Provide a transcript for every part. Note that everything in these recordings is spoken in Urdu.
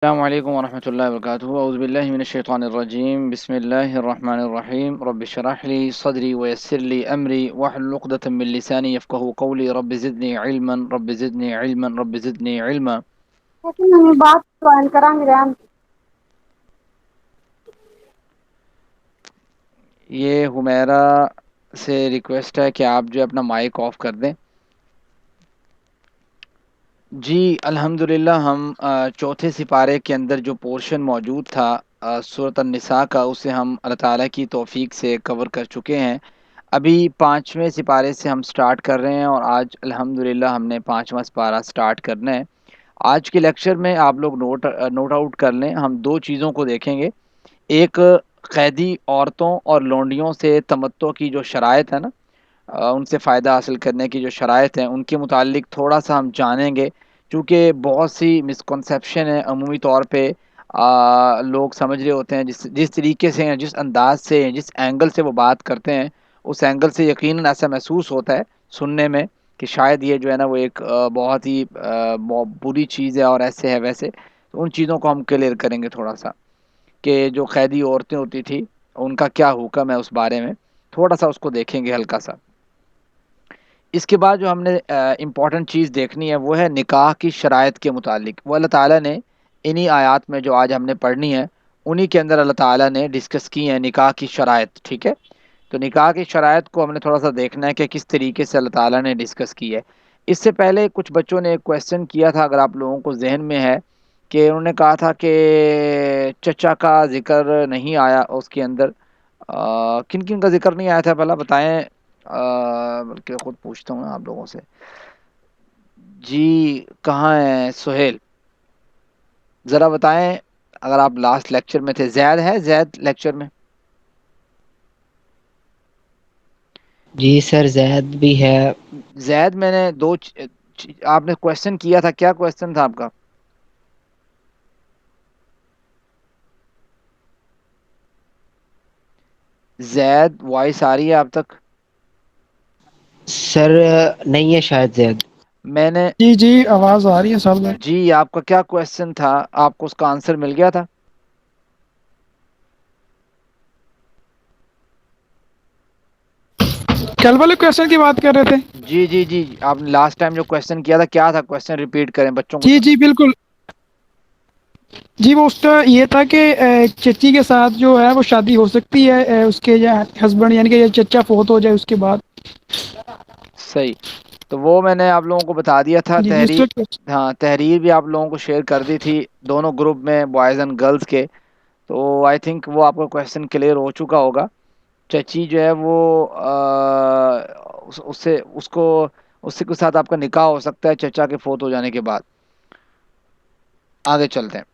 السلام علیکم ورحمۃ اللہ وبرکاتہ اعوذ باللہ من الشیطان الرجیم بسم اللہ الرحمن الرحیم رب اشرح لی صدری ویسر لی امری واحلل عقدۃ من لسانی یفقهوا قولی رب زدنی علما. لیکن ہمیں بات جوائن کریں گے رحم یہ حمیرہ سے ریکویسٹ ہے کہ آپ جو اپنا مائک آف کر دیں. جی الحمدللہ ہم چوتھے سپارے کے اندر جو پورشن موجود تھا سورۃ النساء کا، اسے ہم اللہ تعالیٰ کی توفیق سے کور کر چکے ہیں. ابھی پانچویں سپارے سے ہم سٹارٹ کر رہے ہیں اور آج الحمدللہ ہم نے پانچواں سپارہ سٹارٹ کرنا ہے. آج کے لیکچر میں آپ لوگ نوٹ آؤٹ کر لیں، ہم دو چیزوں کو دیکھیں گے. ایک، قیدی عورتوں اور لونڈیوں سے تمتع کی جو شرائط ہے نا، ان سے فائدہ حاصل کرنے کی جو شرائط ہیں ان کے متعلق تھوڑا سا ہم جانیں گے، چونکہ بہت سی مسکنسیپشن ہے عمومی طور پہ. لوگ سمجھ رہے ہوتے ہیں جس طریقے سے، جس انداز سے، جس اینگل سے وہ بات کرتے ہیں، اس اینگل سے یقیناً ایسا محسوس ہوتا ہے سننے میں کہ شاید یہ جو ہے نا وہ ایک بہت ہی بری چیز ہے اور ایسے ہے ویسے. تو ان چیزوں کو ہم کلیئر کریں گے تھوڑا سا، کہ جو قیدی عورتیں ہوتی تھی ان کا کیا حکم ہے، اس بارے میں تھوڑا سا اس کو دیکھیں گے ہلکا سا. اس کے بعد جو ہم نے امپورٹنٹ چیز دیکھنی ہے وہ ہے نکاح کی شرائط کے متعلق. وہ اللہ تعالیٰ نے انہی آیات میں جو آج ہم نے پڑھنی ہے انہی کے اندر اللہ تعالیٰ نے ڈسکس کی ہیں نکاح کی شرائط. ٹھیک ہے، تو نکاح کی شرائط کو ہم نے تھوڑا سا دیکھنا ہے کہ کس طریقے سے اللہ تعالیٰ نے ڈسکس کی ہے. اس سے پہلے کچھ بچوں نے ایک کویسچن کیا تھا، اگر آپ لوگوں کو ذہن میں ہے، کہ انہوں نے کہا تھا کہ چچا کا ذکر نہیں آیا اس کے اندر. کن کن کا ذکر نہیں آیا تھا بھلا بتائیں؟ بلکہ خود پوچھتا ہوں آپ لوگوں سے. جی کہاں ہیں سہیل؟ ذرا بتائیں، اگر آپ لاسٹ لیکچر میں تھے. زید ہے؟ زید لیکچر میں؟ جی سر زید بھی ہے. زید میں نے آپ نے کویسچن کیا تھا، کیا کویسچن تھا آپ کا؟ زید وائس آ رہی ہے آپ تک؟ سر نہیں ہے شاید زید. میں نے جی جی آواز آ رہی ہے سب میں. جی آپ کا کیا کویسچن تھا؟ آپ کو اس کا آنسر مل گیا تھا؟ کل والے کویشچن کی بات کر رہے تھے. جی جی جی، آپ نے لاسٹ ٹائم جو کویسچن کیا تھا کیا تھا؟ کویسچن ریپیٹ کریں بچوں کو. جی جی بالکل. جی وہ اس کا یہ تھا کہ چچی کے ساتھ جو ہے وہ شادی ہو سکتی ہے اس کے ہسبینڈ یعنی کہ چچا فوت ہو جائے اس کے بعد. صحیح، تو وہ میں نے آپ لوگوں کو بتا دیا تھا. جی جی اس تحریر، کا ہاں تحریر بھی آپ لوگوں کو شیئر کر دی تھی دونوں گروپ میں، بوائز اینڈ گرلز کے. تو آئی تھنک وہ آپ کا کویسچن کلیئر ہو چکا ہوگا. چچی جو ہے وہ اس کے ساتھ آپ کا نکاح ہو سکتا ہے چچا کے فوت ہو جانے کے بعد. آگے چلتے ہیں.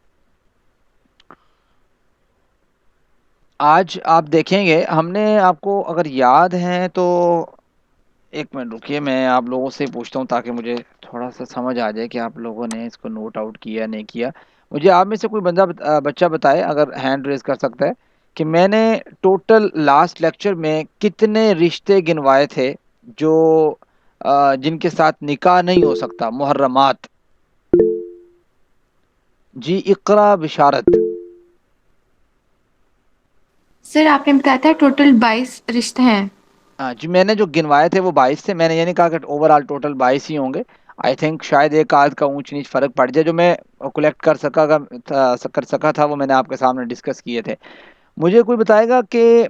آج آپ دیکھیں گے ہم نے آپ کو اگر یاد ہے تو، ایک منٹ رکیے میں آپ لوگوں سے پوچھتا ہوں تاکہ مجھے تھوڑا سا سمجھ آ جائے کہ آپ لوگوں نے اس کو نوٹ آؤٹ کیا نہیں کیا. مجھے آپ میں سے کوئی بچہ بتائے اگر ہینڈ ریز کر سکتا ہے، کہ میں نے ٹوٹل لاسٹ لیکچر میں کتنے رشتے گنوائے تھے جو جن کے ساتھ نکاح نہیں ہو سکتا، محرمات. جی اقرا بشارت. سر آپ نے بتایا تھا ٹوٹل 22 رشتے ہیں. ہاں جی، میں نے جو گنوائے تھے وہ 22 تھے. میں نے یہ نہیں کہا کہ اوور آل ٹوٹل 22 ہی ہوں گے. آئی تھنک شاید ایک آدھ کا اونچ نیچ فرق پڑ جائے. جو میں کلیکٹ کر سکا تھا وہ میں نے آپ کے سامنے ڈسکس کیے تھے. مجھے کوئی بتائے گا کہ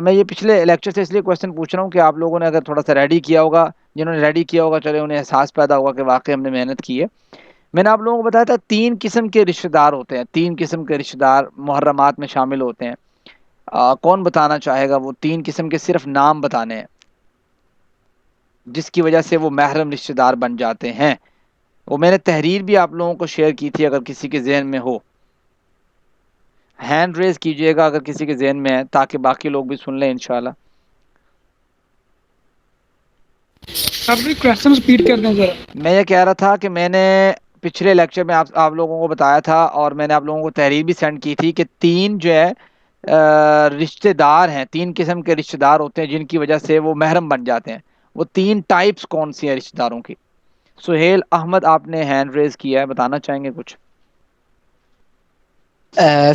میں یہ پچھلے لیکچر سے اس لیے کویسچن پوچھ رہا ہوں کہ آپ لوگوں نے اگر تھوڑا سا ریڈی کیا ہوگا، جنہوں نے ریڈی کیا ہوگا چلے انہیں احساس پیدا ہوگا کہ واقعی ہم نے محنت کی ہے. میں نے آپ لوگوں کو بتایا تھا 3 قسم کے رشتہ دار ہوتے ہیں. 3 قسم کے رشتہ دار محرمات میں شامل ہوتے ہیں. کون بتانا چاہے گا وہ 3 قسم کے صرف نام بتانے ہیں جس کی وجہ سے وہ محرم رشتہ دار بن جاتے ہیں؟ وہ میں نے تحریر بھی آپ لوگوں کو شیئر کی تھی، اگر کسی کے ذہن میں ہو ہینڈ ریز کیجئے گا اگر کسی کے ذہن میں ہے، تاکہ باقی لوگ بھی سن لیں انشاءاللہ. آپ بھی کویشچن ریپیٹ کر دیں ذرا. میں یہ کہہ رہا تھا کہ میں نے پچھلے لیکچر میں آپ لوگوں کو بتایا تھا اور میں نے آپ لوگوں کو تحریر بھی سینڈ کی تھی کہ 3 جو ہے رشتہ دار ہیں، 3 قسم کے رشتہ دار ہوتے ہیں جن کی وجہ سے وہ محرم بن جاتے ہیں. وہ 3 ٹائپس کون سی ہیں رشتہ داروں کی؟ سہیل احمد آپ نے ہینڈ ریز کیا ہے، بتانا چاہیں گے کچھ؟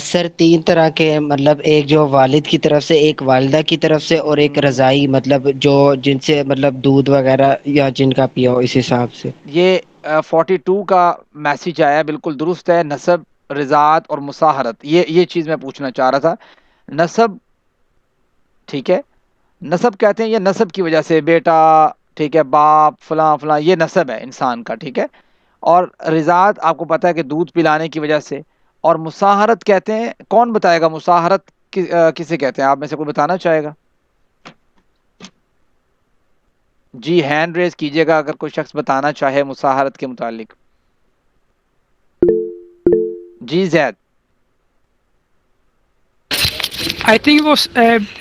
سر 3 طرح کے ہیں، مطلب ایک جو والد کی طرف سے، ایک والدہ کی طرف سے، اور ایک رضائی، مطلب جو جن سے مطلب دودھ وغیرہ یا جن کا پیا ہو اس حساب سے۔ یہ 42 کا میسج آیا، بالکل درست ہے۔ نسب، رضاعت اور مصاہرت، یہ چیز میں پوچھنا چاہ رہا تھا۔ نسب، ٹھیک ہے، نسب کہتے ہیں یہ نسب کی وجہ سے، بیٹا، ٹھیک ہے، باپ، فلاں فلاں، یہ نسب ہے انسان کا، ٹھیک ہے۔ اور رضاعت آپ کو پتہ ہے کہ دودھ پلانے کی وجہ سے۔ اور مصاہرت کہتے ہیں، کون بتائے گا مصاہرت کسے کہتے ہیں؟ آپ میں سے کوئی بتانا چاہے گا؟ جی ہینڈ ریز کیجئے گا اگر کوئی شخص بتانا چاہے مصاہرت کے متعلق۔ جی زید۔ آئی تھنک وہ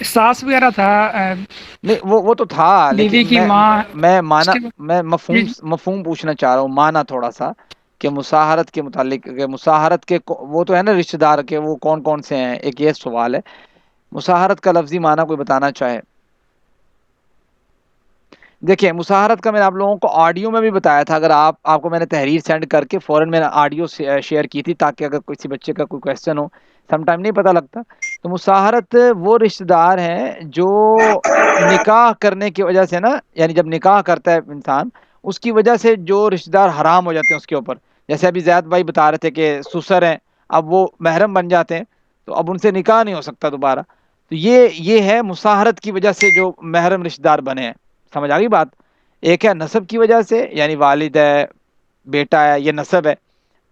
ساس وغیرہ تھا، نہیں وہ تو تھا، بیوی لیکن کی ماں، میں اس مانا، کے میں جی مفہوم پوچھنا چاہ رہا ہوں، مانا تھوڑا سا، کہ مصاہرت کے متعلق، کہ مصاہرت کے وہ تو ہے نا رشتہ دار کے، وہ کون کون سے ہیں، ایک یہ سوال ہے۔ مصاہرت کا لفظی معنی کوئی بتانا چاہے؟ دیکھیں مصاہرت کا میں نے آپ لوگوں کو آڈیو میں بھی بتایا تھا، اگر آپ کو میں نے تحریر سینڈ کر کے فوراً میں نے آڈیو شیئر کی تھی، تاکہ اگر کسی بچے کا کوئی کویشچن ہو، سم ٹائم نہیں پتہ لگتا۔ تو مصاہرت وہ رشتہ دار ہیں جو نکاح کرنے کی وجہ سے نا، یعنی جب نکاح کرتا ہے انسان، اس کی وجہ سے جو رشتہ دار حرام ہو جاتے ہیں اس کے اوپر، جیسے ابھی زید بھائی بتا رہے تھے کہ سسر ہیں، اب وہ محرم بن جاتے ہیں، تو اب ان سے نکاح نہیں ہو سکتا دوبارہ۔ تو یہ ہے مصاہرت کی وجہ سے جو محرم رشتہ دار بنے ہیں۔ سمجھ آ گئی بات؟ ایک ہے نسب کی وجہ سے، یعنی والد ہے، بیٹا ہے، یہ نسب ہے۔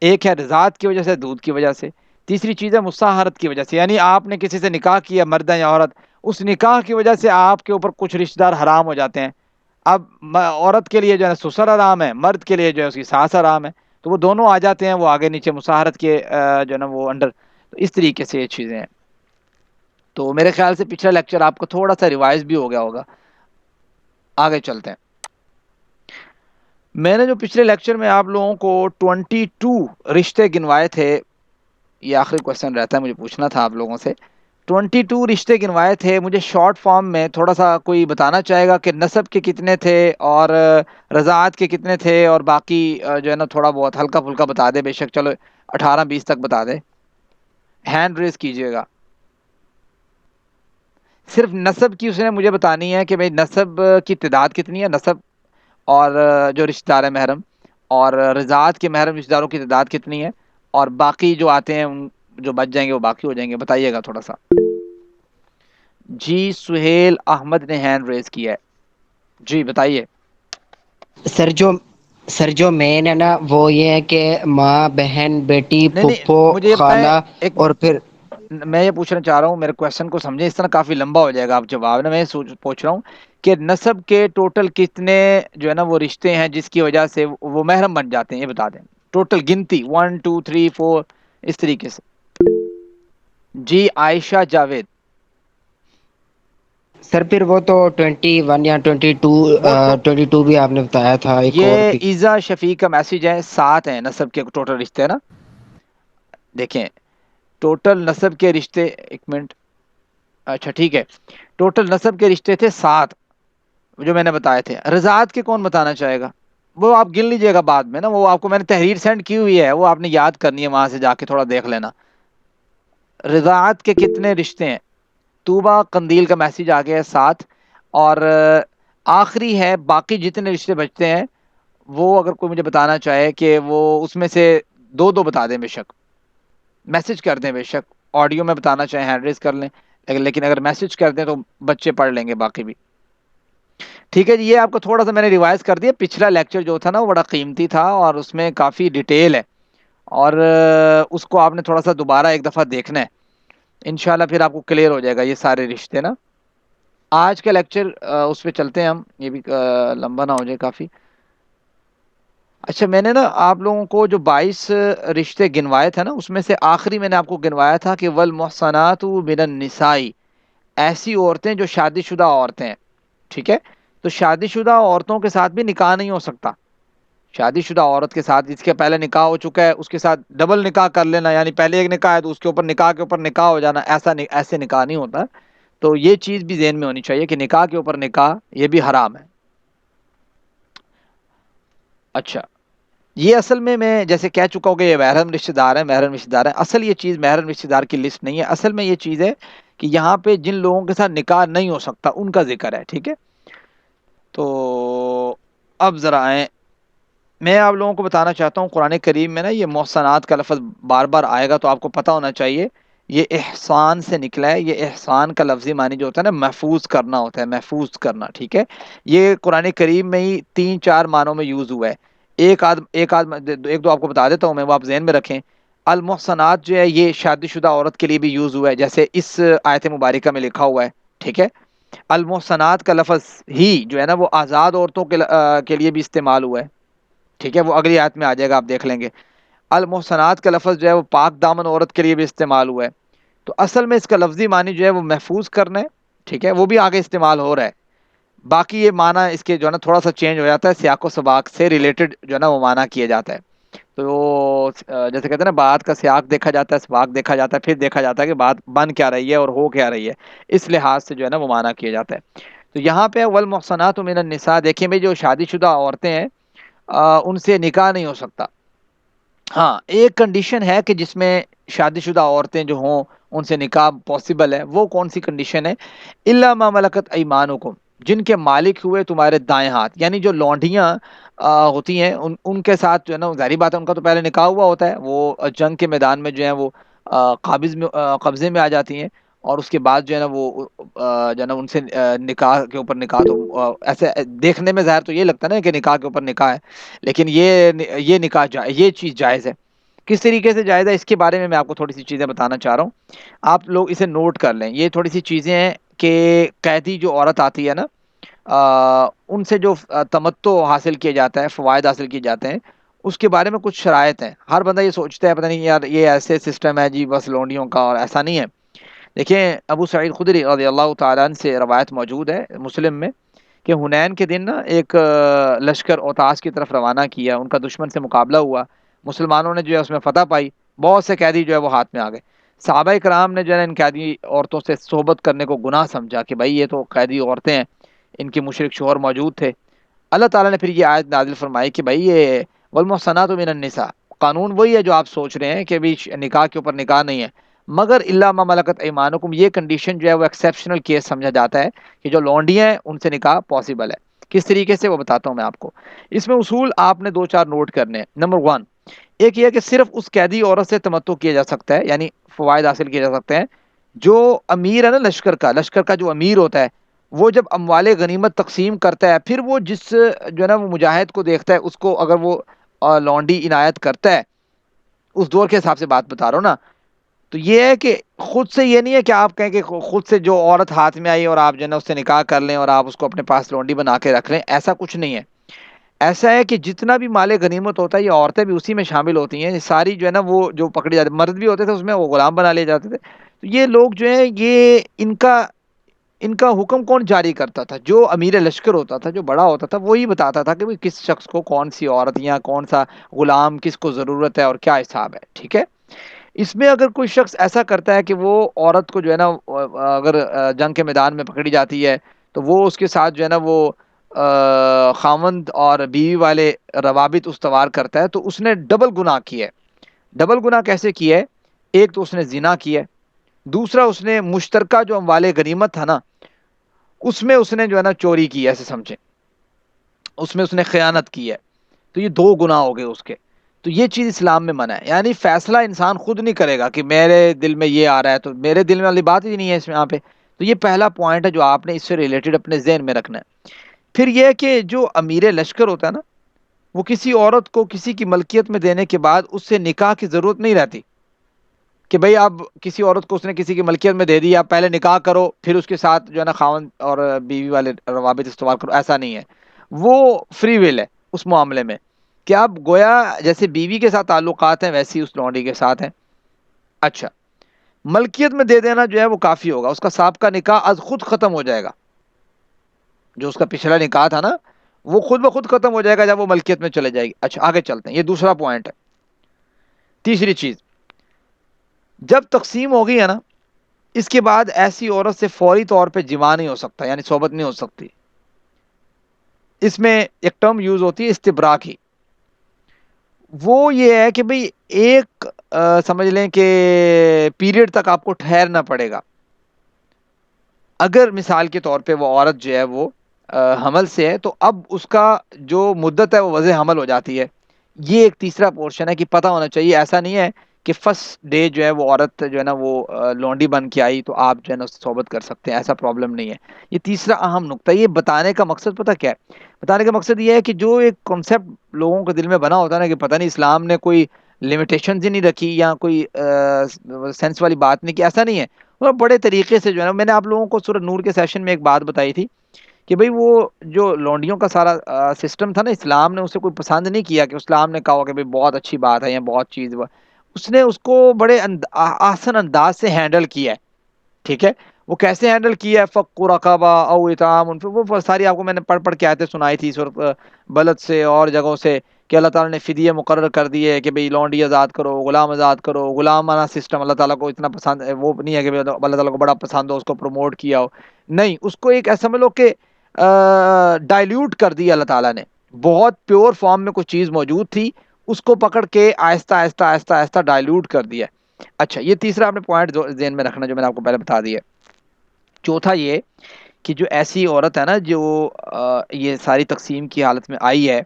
ایک ہے رضاعت کی وجہ سے، دودھ کی وجہ سے۔ تیسری چیز ہے مصاہرت کی وجہ سے، یعنی آپ نے کسی سے نکاح کیا، مرد ہے یا عورت، اس نکاح کی وجہ سے آپ کے اوپر کچھ رشتہ دار حرام ہو جاتے ہیں۔ اب عورت کے لیے جو ہے سسر حرام ہے، مرد کے لیے جو ہے اس کی ساس حرام ہے، تو وہ دونوں آ جاتے ہیں، وہ آگے نیچے مصاہرت کے جو ہے نا وہ انڈر۔ تو اس طریقے سے یہ چیزیں ہیں۔ تو میرے خیال سے پچھلا لیکچر آپ کو تھوڑا سا ریوائز بھی ہو گیا ہوگا۔ آگے چلتے ہیں۔ میں نے جو پچھلے لیکچر میں آپ لوگوں کو 22 رشتے گنوائے تھے، یہ آخری کوشچن رہتا ہے مجھے پوچھنا تھا آپ لوگوں سے، 22 رشتے گنوائے تھے، مجھے شارٹ فارم میں تھوڑا سا کوئی بتانا چاہے گا کہ نسب کے کتنے تھے اور رضاعت کے کتنے تھے، اور باقی جو ہے نا تھوڑا بہت ہلکا پھلکا بتا دے، بے شک چلو 18-20 تک بتا دے۔ ہینڈ ریز کیجئے گا۔ صرف نسب کی اس نے مجھے بتانی ہے کہ بھئی نسب کی تعداد کتنی ہے، نسب اور جو رشتہ دار ہے محرم، اور رضاعت کے محرم رشتہ داروں کی تعداد کتنی ہے، اور باقی جو آتے ہیں ان جو بچ جائیں گے وہ باقی ہو جائیں گے، بتائیے گا تھوڑا سا۔ جی سہیل احمد نے ہینڈ ریز کیا ہے، جی بتائیے۔ سر جو مین ہے نا وہ یہ ہے کہ ماں، بہن، بیٹی، نہیں نہیں، پھپھو، مجھے میں خالہ، ایک اور پھر میں یہ پوچھنا چاہ رہا ہوں، میرے کویشچن کو سمجھیں، اس طرح کافی لمبا ہو جائے گا آپ جواب نا، میں پوچھ رہا ہوں کہ نسب کے ٹوٹل کتنے جو ہے نا وہ رشتے ہیں جس کی وجہ سے وہ محرم بن جاتے ہیں، یہ بتا دیں ٹوٹل گنتی 1 2 3 4 اس طریقے سے۔ جی عائشہ جاوید۔ سر پھر وہ تو 21 یا 22، وہ تو 22 بھی آپ نے بتایا تھا، ایک اور یہ بھی۔ ایزا شفیق کا میسج ہے، 7 ہیں نسب کے ٹوٹل رشتے نا، دیکھیں ٹوٹل نسب کے رشتے، ایک منٹ، اچھا ٹھیک ہے، ٹوٹل نسب کے رشتے تھے 7 جو میں نے بتائے تھے۔ رضاعت کے کون بتانا چاہے گا؟ وہ آپ گن لیجئے گا بعد میں نا، وہ آپ کو میں نے تحریر سینڈ کی ہوئی ہے، وہ آپ نے یاد کرنی ہے، وہاں سے جا کے تھوڑا دیکھ لینا۔ رضاعت کے کتنے رشتے ہیں؟ طوبہ قندیل کا میسج آ گیا ہے 7، اور آخری ہے باقی جتنے رشتے بچتے ہیں، وہ اگر کوئی مجھے بتانا چاہے کہ وہ اس میں سے 2 بتا دیں، بے شک میسج کر دیں، بے شک آڈیو میں بتانا چاہیں ہینڈ ریز کر لیں، لیکن اگر میسج کر دیں تو بچے پڑھ لیں گے باقی بھی۔ ٹھیک ہے جی، یہ آپ کو تھوڑا سا میں نے ریوائز کر دیا، پچھلا لیکچر جو تھا نا وہ بڑا قیمتی تھا اور اس میں کافی ڈیٹیل ہے، اور اس کو آپ نے تھوڑا سا دوبارہ ایک دفعہ دیکھنا ہے، انشاءاللہ پھر آپ کو کلیئر ہو جائے گا یہ سارے رشتے نا۔ آج کا لیکچر اس پہ چلتے ہیں ہم، یہ بھی لمبا نہ ہو جائے کافی۔ اچھا میں نے نا آپ لوگوں کو جو 22 رشتے گنوائے تھے نا، اس میں سے آخری میں نے آپ کو گنوایا تھا کہ والمحصنات من النساء، ایسی عورتیں جو شادی شدہ عورتیں ہیں، ٹھیک ہے؟ تو شادی شدہ عورتوں کے ساتھ بھی نکاح نہیں ہو سکتا۔ شادی شدہ عورت کے ساتھ جس کے پہلے نکاح ہو چکا ہے اس کے ساتھ ڈبل نکاح کر لینا، یعنی پہلے ایک نکاح ہے تو اس کے اوپر نکاح کے اوپر نکاح ہو جانا، ایسے نکاح نہیں ہوتا۔ تو یہ چیز بھی ذہن میں ہونی چاہیے کہ نکاح کے اوپر نکاح یہ بھی حرام ہے۔ اچھا یہ اصل میں جیسے کہہ چکا ہوں کہ یہ محرم رشتہ دار ہے، محرم رشتہ دار ہے. اصل یہ چیز محرم رشتہ دار کی لسٹ نہیں ہے. اصل میں یہ چیز ہے کہ یہاں پہ جن لوگوں کے ساتھ نکاح نہیں ہو سکتا ان کا ذکر ہے. ٹھیک ہے، تو اب ذرا آئیں، میں آپ لوگوں کو بتانا چاہتا ہوں قرآن کریم میں نا یہ محسنات کا لفظ بار بار آئے گا، تو آپ کو پتہ ہونا چاہیے یہ احسان سے نکلا ہے. یہ احسان کا لفظی معنی جو ہوتا ہے نا محفوظ کرنا ہوتا ہے، محفوظ کرنا. ٹھیک ہے، یہ قرآن کریم میں ہی 3-4 معنوں میں یوز ہوا ہے. ایک دو آپ کو بتا دیتا ہوں میں، وہ آپ ذہن میں رکھیں. المحسنات جو ہے یہ شادی شدہ عورت کے لیے بھی یوز ہوا ہے، جیسے اس آیت مبارکہ میں لکھا ہوا ہے. ٹھیک ہے، المحسنات کا لفظ ہی جو ہے نا وہ آزاد عورتوں کے لیے بھی استعمال ہوا ہے. ٹھیک ہے، وہ اگلی آیت میں آ جائے گا، آپ دیکھ لیں گے. المحسنات کا لفظ جو ہے وہ پاک دامن عورت کے لیے بھی استعمال ہوا ہے. تو اصل میں اس کا لفظی معنی جو ہے وہ محفوظ کرنا ہے. ٹھیک ہے، وہ بھی آگے استعمال ہو رہا ہے. باقی یہ معنی اس کے جو ہے نا تھوڑا سا چینج ہو جاتا ہے، سیاق و سباق سے ریلیٹڈ جو ہے نا وہ معنی کیا جاتا ہے. تو جیسے کہتے ہیں نا بات کا سیاق دیکھا جاتا ہے، سباق دیکھا جاتا ہے، پھر دیکھا جاتا ہے کہ بات بن کیا رہی ہے اور ہو کیا رہی ہے، اس لحاظ سے جو ہے نا وہ معنی کیا جاتا ہے. تو یہاں پہ والمحصنات من النساء دیکھیں بھائی، جو شادی شدہ عورتیں ہیں ان سے نکاح نہیں ہو سکتا. ہاں ایک کنڈیشن ہے کہ جس میں شادی شدہ عورتیں جو ہوں ان سے نکاح پاسبل ہے. وہ کون سی کنڈیشن ہے؟ الا ما ملکت ایمانکم، جن کے مالک ہوئے تمہارے دائیں ہاتھ، یعنی جو لونڈیاں ہوتی ہیں ان کے ساتھ جو ہے نا ظاہری بات ہے ان کا تو پہلے نکاح ہوا ہوتا ہے، وہ جنگ کے میدان میں جو ہے وہ قبضے میں آ جاتی ہیں، اور اس کے بعد جو ہے نا وہ جو ہے نا ان سے نکاح کے اوپر نکاح تو ایسے دیکھنے میں ظاہر تو یہ لگتا ہے نا کہ نکاح کے اوپر نکاح ہے، لیکن یہ نکاح یہ چیز جائز ہے. کس طریقے سے جائز ہے اس کے بارے میں آپ کو تھوڑی سی چیزیں بتانا چاہ رہا ہوں، آپ لوگ اسے نوٹ کر لیں. یہ تھوڑی سی چیزیں ہیں کہ قیدی جو عورت آتی ہے نا ان سے جو تمتع حاصل کیا جاتا ہے، فوائد حاصل کیے جاتے ہیں، اس کے بارے میں کچھ شرائط ہیں. ہر بندہ یہ سوچتا ہے پتہ نہیں یار یہ ایسے سسٹم ہے جی بس لونڈیوں کا، اور ایسا نہیں ہے. دیکھیں ابو سعید خدری رضی اللہ تعالیٰ عنہ سے روایت موجود ہے مسلم میں کہ حنین کے دن نا ایک لشکر اوتاس کی طرف روانہ کیا، ان کا دشمن سے مقابلہ ہوا، مسلمانوں نے جو ہے اس میں فتح پائی، بہت سے قیدی جو ہے وہ ہاتھ میں آ گئے. صحابہ کرام نے جو ہے نا ان قیدی عورتوں سے صحبت کرنے کو گناہ سمجھا کہ بھائی یہ تو قیدی عورتیں ہیں، ان کے مشرک شوہر موجود تھے. اللہ تعالیٰ نے پھر یہ آیت نازل فرمائی کہ بھائی یہ والمحصنات من النساء، قانون وہی ہے جو آپ سوچ رہے ہیں کہ بھی نکاح کے اوپر نکاح نہیں ہے، مگر الا ما ملکت ایمانکم، یہ کنڈیشن جو ہے وہ ایکسیپشنل کیس سمجھا جاتا ہے کہ جو لونڈیاں ہیں ان سے نکاح پاسبل ہے. کس طریقے سے وہ بتاتا ہوں میں آپ کو. اس میں اصول آپ نے 2-4 نوٹ کرنے ہیں. نمبر 1، ایک یہ ہے کہ صرف اس قیدی عورت سے تمتع کیا جا سکتا ہے، یعنی فوائد حاصل کیے جا سکتے ہیں جو امیر ہے نا لشکر کا جو امیر ہوتا ہے، وہ جب اموال غنیمت تقسیم کرتا ہے، پھر وہ جس جو ہے نا وہ مجاہد کو دیکھتا ہے، اس کو اگر وہ لونڈی عنایت کرتا ہے، اس دور کے حساب سے بات بتا رہا ہوں نا، تو یہ ہے کہ خود سے یہ نہیں ہے کہ آپ کہیں کہ خود سے جو عورت ہاتھ میں آئی اور آپ جو ہے نا اس سے نکاح کر لیں اور آپ اس کو اپنے پاس لونڈی بنا کے رکھ لیں، ایسا کچھ نہیں ہے. ایسا ہے کہ جتنا بھی مال غنیمت ہوتا ہے یہ عورتیں بھی اسی میں شامل ہوتی ہیں. یہ ساری جو ہے نا وہ جو پکڑی جاتی، مرد بھی ہوتے تھے اس میں، وہ غلام بنا لیے جاتے تھے. تو یہ لوگ جو ہیں یہ ان کا حکم کون جاری کرتا تھا؟ جو امیر لشکر ہوتا تھا، جو بڑا ہوتا تھا، وہی بتاتا تھا کہ کس شخص کو کون سی عورت یا کون سا غلام کس کو ضرورت ہے اور کیا حساب ہے. ٹھیک ہے، اس میں اگر کوئی شخص ایسا کرتا ہے کہ وہ عورت کو جو ہے نا اگر جنگ کے میدان میں پکڑی جاتی ہے تو وہ اس کے ساتھ جو ہے نا وہ خاوند اور بیوی والے روابط استوار کرتا ہے، تو اس نے ڈبل گناہ کیا ہے. ڈبل گناہ کیسے کیا ہے؟ ایک تو اس نے زنا کیا ہے، دوسرا اس نے مشترکہ جو اموال غنیمت تھا نا اس میں اس نے جو ہے نا چوری کی ہے، ایسے سمجھیں اس میں اس نے خیانت کی ہے. تو یہ 2 گناہ ہو گئے اس کے. تو یہ چیز اسلام میں منع ہے، یعنی فیصلہ انسان خود نہیں کرے گا کہ میرے دل میں یہ آ رہا ہے، تو میرے دل میں والی بات ہی نہیں ہے اس میں یہاں پہ. تو یہ پہلا پوائنٹ ہے جو آپ نے اس سے ریلیٹڈ اپنے ذہن میں رکھنا ہے. پھر یہ کہ جو امیر لشکر ہوتا ہے نا وہ کسی عورت کو کسی کی ملکیت میں دینے کے بعد اس سے نکاح کی ضرورت نہیں رہتی کہ بھئی اب کسی عورت کو اس نے کسی کی ملکیت میں دے دی، آپ پہلے نکاح کرو پھر اس کے ساتھ جو ہے نا خاوند اور بیوی والے روابط استوار کرو. ایسا نہیں ہے، وہ فری ول ہے اس معاملے میں کہ آپ گویا جیسے بیوی کے ساتھ تعلقات ہیں ویسے ہی اس لونڈی کے ساتھ ہیں. اچھا، ملکیت میں دے دینا جو ہے وہ کافی ہوگا، اس کا سابقہ نکاح از خود ختم ہو جائے گا. جو اس کا پچھلا نکاح تھا نا وہ خود بخود ختم ہو جائے گا جب وہ ملکیت میں چلے جائے گی. اچھا آگے چلتے ہیں، یہ دوسرا پوائنٹ ہے. تیسری چیز، جب تقسیم ہو گئی ہے نا اس کے بعد ایسی عورت سے فوری طور پہ جماع نہیں ہو سکتا، یعنی صحبت نہیں ہو سکتی. اس میں ایک ٹرم یوز ہوتی ہے استبراء کی. وہ یہ ہے کہ بھئی ایک سمجھ لیں کہ پیریڈ تک آپ کو ٹھہرنا پڑے گا. اگر مثال کے طور پہ وہ عورت جو ہے وہ حمل سے ہے تو اب اس کا جو مدت ہے وہ وضع حمل ہو جاتی ہے. یہ ایک تیسرا پورشن ہے کہ پتہ ہونا چاہیے. ایسا نہیں ہے کہ فرسٹ ڈے جو ہے وہ عورت جو ہے نا وہ لونڈی بن کے آئی تو آپ جو ہے نا اس سے صحبت کر سکتے ہیں. ایسا پرابلم نہیں ہے. یہ تیسرا اہم نقطہ. یہ بتانے کا مقصد پتہ کیا ہے؟ بتانے کا مقصد یہ ہے کہ جو ایک کنسیپٹ لوگوں کے دل میں بنا ہوتا ہے نا کہ پتہ نہیں اسلام نے کوئی لمیٹیشنز ہی نہیں رکھی یا کوئی سینس والی بات نہیں کی. ایسا نہیں ہے. وہ بڑے طریقے سے جو ہے نا، میں نے آپ لوگوں کو سورہ نور کے سیشن میں ایک بات بتائی تھی کہ بھئی وہ جو لونڈیوں کا سارا سسٹم تھا نا، اسلام نے اسے کوئی پسند نہیں کیا کہ اسلام نے کہا کہ بھئی بہت اچھی بات ہے یا بہت چیز اس نے اس کو بڑے آسن انداز سے ہینڈل کیا ہے. ٹھیک ہے، وہ کیسے ہینڈل کیا ہے؟ فق رقبہ او اطعام، وہ ساری آپ کو میں نے پڑھ کے آیتیں سنائی تھی سورۃ بلد سے اور جگہوں سے کہ اللہ تعالیٰ نے فدیہ مقرر کر دی ہے کہ بھئی لونڈی آزاد کرو، غلام آزاد کرو. غلامانہ سسٹم اللہ تعالیٰ کو اتنا پسند ہے، وہ نہیں ہے کہ اللہ تعالیٰ کو بڑا پسند ہو اس کو پروموٹ کیا ہو. نہیں، اس کو ایک ایسا سمجھ لو کہ ڈائلیوٹ کر دیا اللہ تعالیٰ نے. بہت پیور فارم میں کوئی چیز موجود تھی، اس کو پکڑ کے آہستہ آہستہ آہستہ آہستہ ڈائلیوٹ کر دیا. اچھا، یہ تیسرا آپ نے پوائنٹ ذہن میں رکھنا جو میں نے آپ کو پہلے بتا دیا. چوتھا یہ کہ جو ایسی عورت ہے نا جو یہ ساری تقسیم کی حالت میں آئی ہے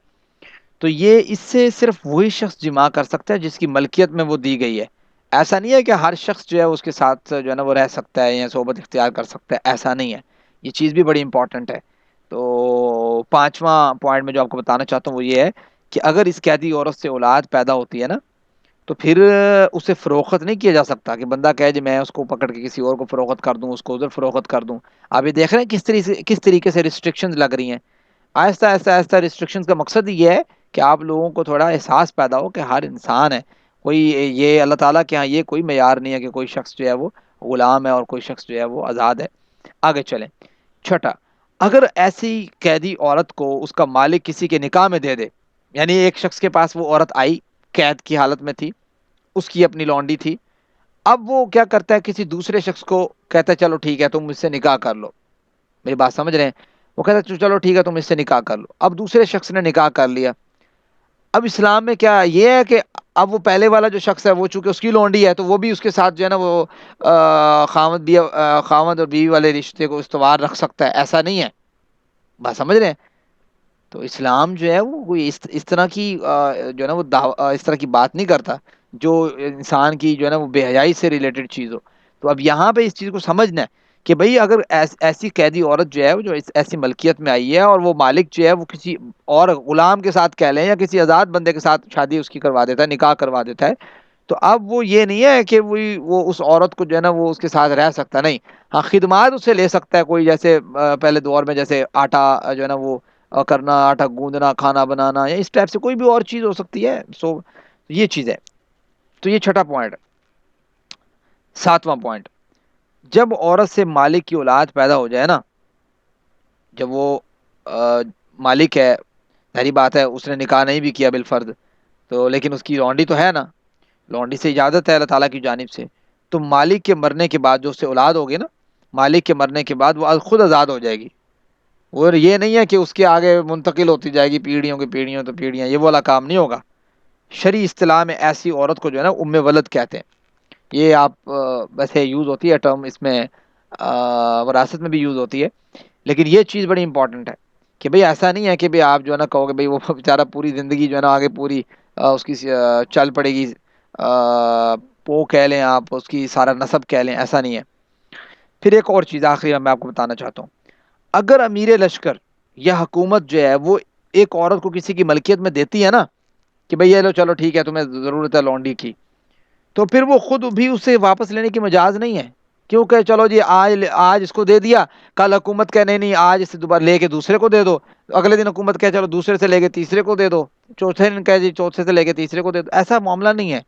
تو یہ اس سے صرف وہی شخص جمع کر سکتا ہے جس کی ملکیت میں وہ دی گئی ہے. ایسا نہیں ہے کہ ہر شخص جو ہے اس کے ساتھ جو ہے نا وہ رہ سکتا ہے یا صحبت اختیار کر سکتا ہے. ایسا نہیں ہے. یہ چیز بھی بڑی امپورٹنٹ ہے. تو پانچواں پوائنٹ میں جو آپ کو بتانا چاہتا ہوں وہ یہ ہے کہ اگر اس قیدی عورت سے اولاد پیدا ہوتی ہے نا تو پھر اسے فروخت نہیں کیا جا سکتا کہ بندہ کہے جی میں اس کو پکڑ کے کسی اور کو فروخت کر دوں، اس کو ادھر فروخت کر دوں. آپ یہ دیکھ رہے ہیں کس طریقے سے ریسٹرکشنز لگ رہی ہیں. آہستہ آہستہ آہستہ ریسٹرکشنز کا مقصد یہ ہے کہ آپ لوگوں کو تھوڑا احساس پیدا ہو کہ ہر انسان ہے کوئی، یہ اللہ تعالیٰ کے ہاں یہ کوئی معیار نہیں ہے کہ کوئی شخص جو ہے وہ غلام ہے اور کوئی شخص جو ہے وہ آزاد ہے. آگے چلیں. چھٹا، اگر ایسی قیدی عورت کو اس کا مالک کسی کے نکاح میں دے دے، یعنی ایک شخص کے پاس وہ عورت آئی، قید کی حالت میں تھی، اس کی اپنی لونڈی تھی، اب وہ کیا کرتا ہے کسی دوسرے شخص کو کہتا ہے چلو ٹھیک ہے تم مجھ سے نکاح کر لو. میری بات سمجھ رہے ہیں؟ وہ کہتا ہے چلو ٹھیک ہے تم اس سے نکاح کر لو. اب دوسرے شخص نے نکاح کر لیا. اب اسلام میں کیا یہ ہے کہ اب وہ پہلے والا جو شخص ہے وہ چونکہ اس کی لونڈی ہے تو وہ بھی اس کے ساتھ جو ہے نا وہ خاوند اور بیوی والے رشتے کو استوار رکھ سکتا ہے. ایسا نہیں ہے. بات سمجھ رہے ہیں؟ تو اسلام جو ہے وہ کوئی اس طرح کی جو ہے نا وہ اس طرح کی بات نہیں کرتا جو انسان کی جو ہے نا وہ بے حیائی سے ریلیٹڈ چیز ہو. تو اب یہاں پہ اس چیز کو سمجھنا ہے کہ بھئی اگر ایسی قیدی عورت جو ہے جو ایسی ملکیت میں آئی ہے اور وہ مالک جو ہے وہ کسی اور غلام کے ساتھ کہہ لیں یا کسی آزاد بندے کے ساتھ شادی اس کی کروا دیتا ہے، نکاح کروا دیتا ہے، تو اب وہ یہ نہیں ہے کہ وہ اس عورت کو جو ہے نا وہ اس کے ساتھ رہ سکتا. نہیں، ہاں خدمات اسے لے سکتا ہے کوئی، جیسے پہلے دور میں جیسے آٹا جو ہے نا وہ کرنا، آٹا گوندنا، کھانا بنانا، یا اس ٹائپ سے کوئی بھی اور چیز ہو سکتی ہے. یہ چیز ہے. تو یہ چھٹا پوائنٹ. ساتواں پوائنٹ، جب عورت سے مالک کی اولاد پیدا ہو جائے نا، جب وہ مالک ہے، ظاہری بات ہے اس نے نکاح نہیں بھی کیا بالفرض تو لیکن اس کی لونڈی تو ہے نا، لونڈی سے اجازت ہے اللہ تعالیٰ کی جانب سے، تو مالک کے مرنے کے بعد جو اس سے اولاد ہوگی نا، مالک کے مرنے کے بعد وہ خود آزاد ہو جائے گی. اور یہ نہیں ہے کہ اس کے آگے منتقل ہوتی جائے گی پیڑھیوں کی پیڑھیوں تو پیڑھیاں، یہ والا کام نہیں ہوگا. شرعی اصطلاح میں ایسی عورت کو جو ہے نا ام ولد کہتے ہیں. یہ آپ ویسے یوز ہوتی ہے ٹرم، اس میں وراثت میں بھی یوز ہوتی ہے. لیکن یہ چیز بڑی امپورٹنٹ ہے کہ بھئی ایسا نہیں ہے کہ بھئی آپ جو ہے نا کہو کہ بھئی وہ بیچارہ پوری زندگی جو ہے نا آگے پوری اس کی چل پڑے گی، پو کہہ لیں آپ، اس کی سارا نسب کہہ لیں. ایسا نہیں ہے. پھر ایک اور چیز آخری میں آپ کو بتانا چاہتا ہوں، اگر امیر لشکر یا حکومت جو ہے وہ ایک عورت کو کسی کی ملکیت میں دیتی ہے نا کہ بھئی یہ لو چلو ٹھیک ہے تمہیں ضرورت ہے لونڈی کی، تو پھر وہ خود بھی اسے واپس لینے کی مجاز نہیں ہے. کیوں کہ چلو جی آج اس کو دے دیا، کل حکومت کہ نہیں آج اس سے دوبارہ لے کے دوسرے کو دے دو، اگلے دن حکومت کہ چلو دوسرے سے لے کے تیسرے کو دے دو، چوتھے دن کہ جی چوتھے سے لے کے تیسرے کو دے دو. ایسا معاملہ نہیں ہے.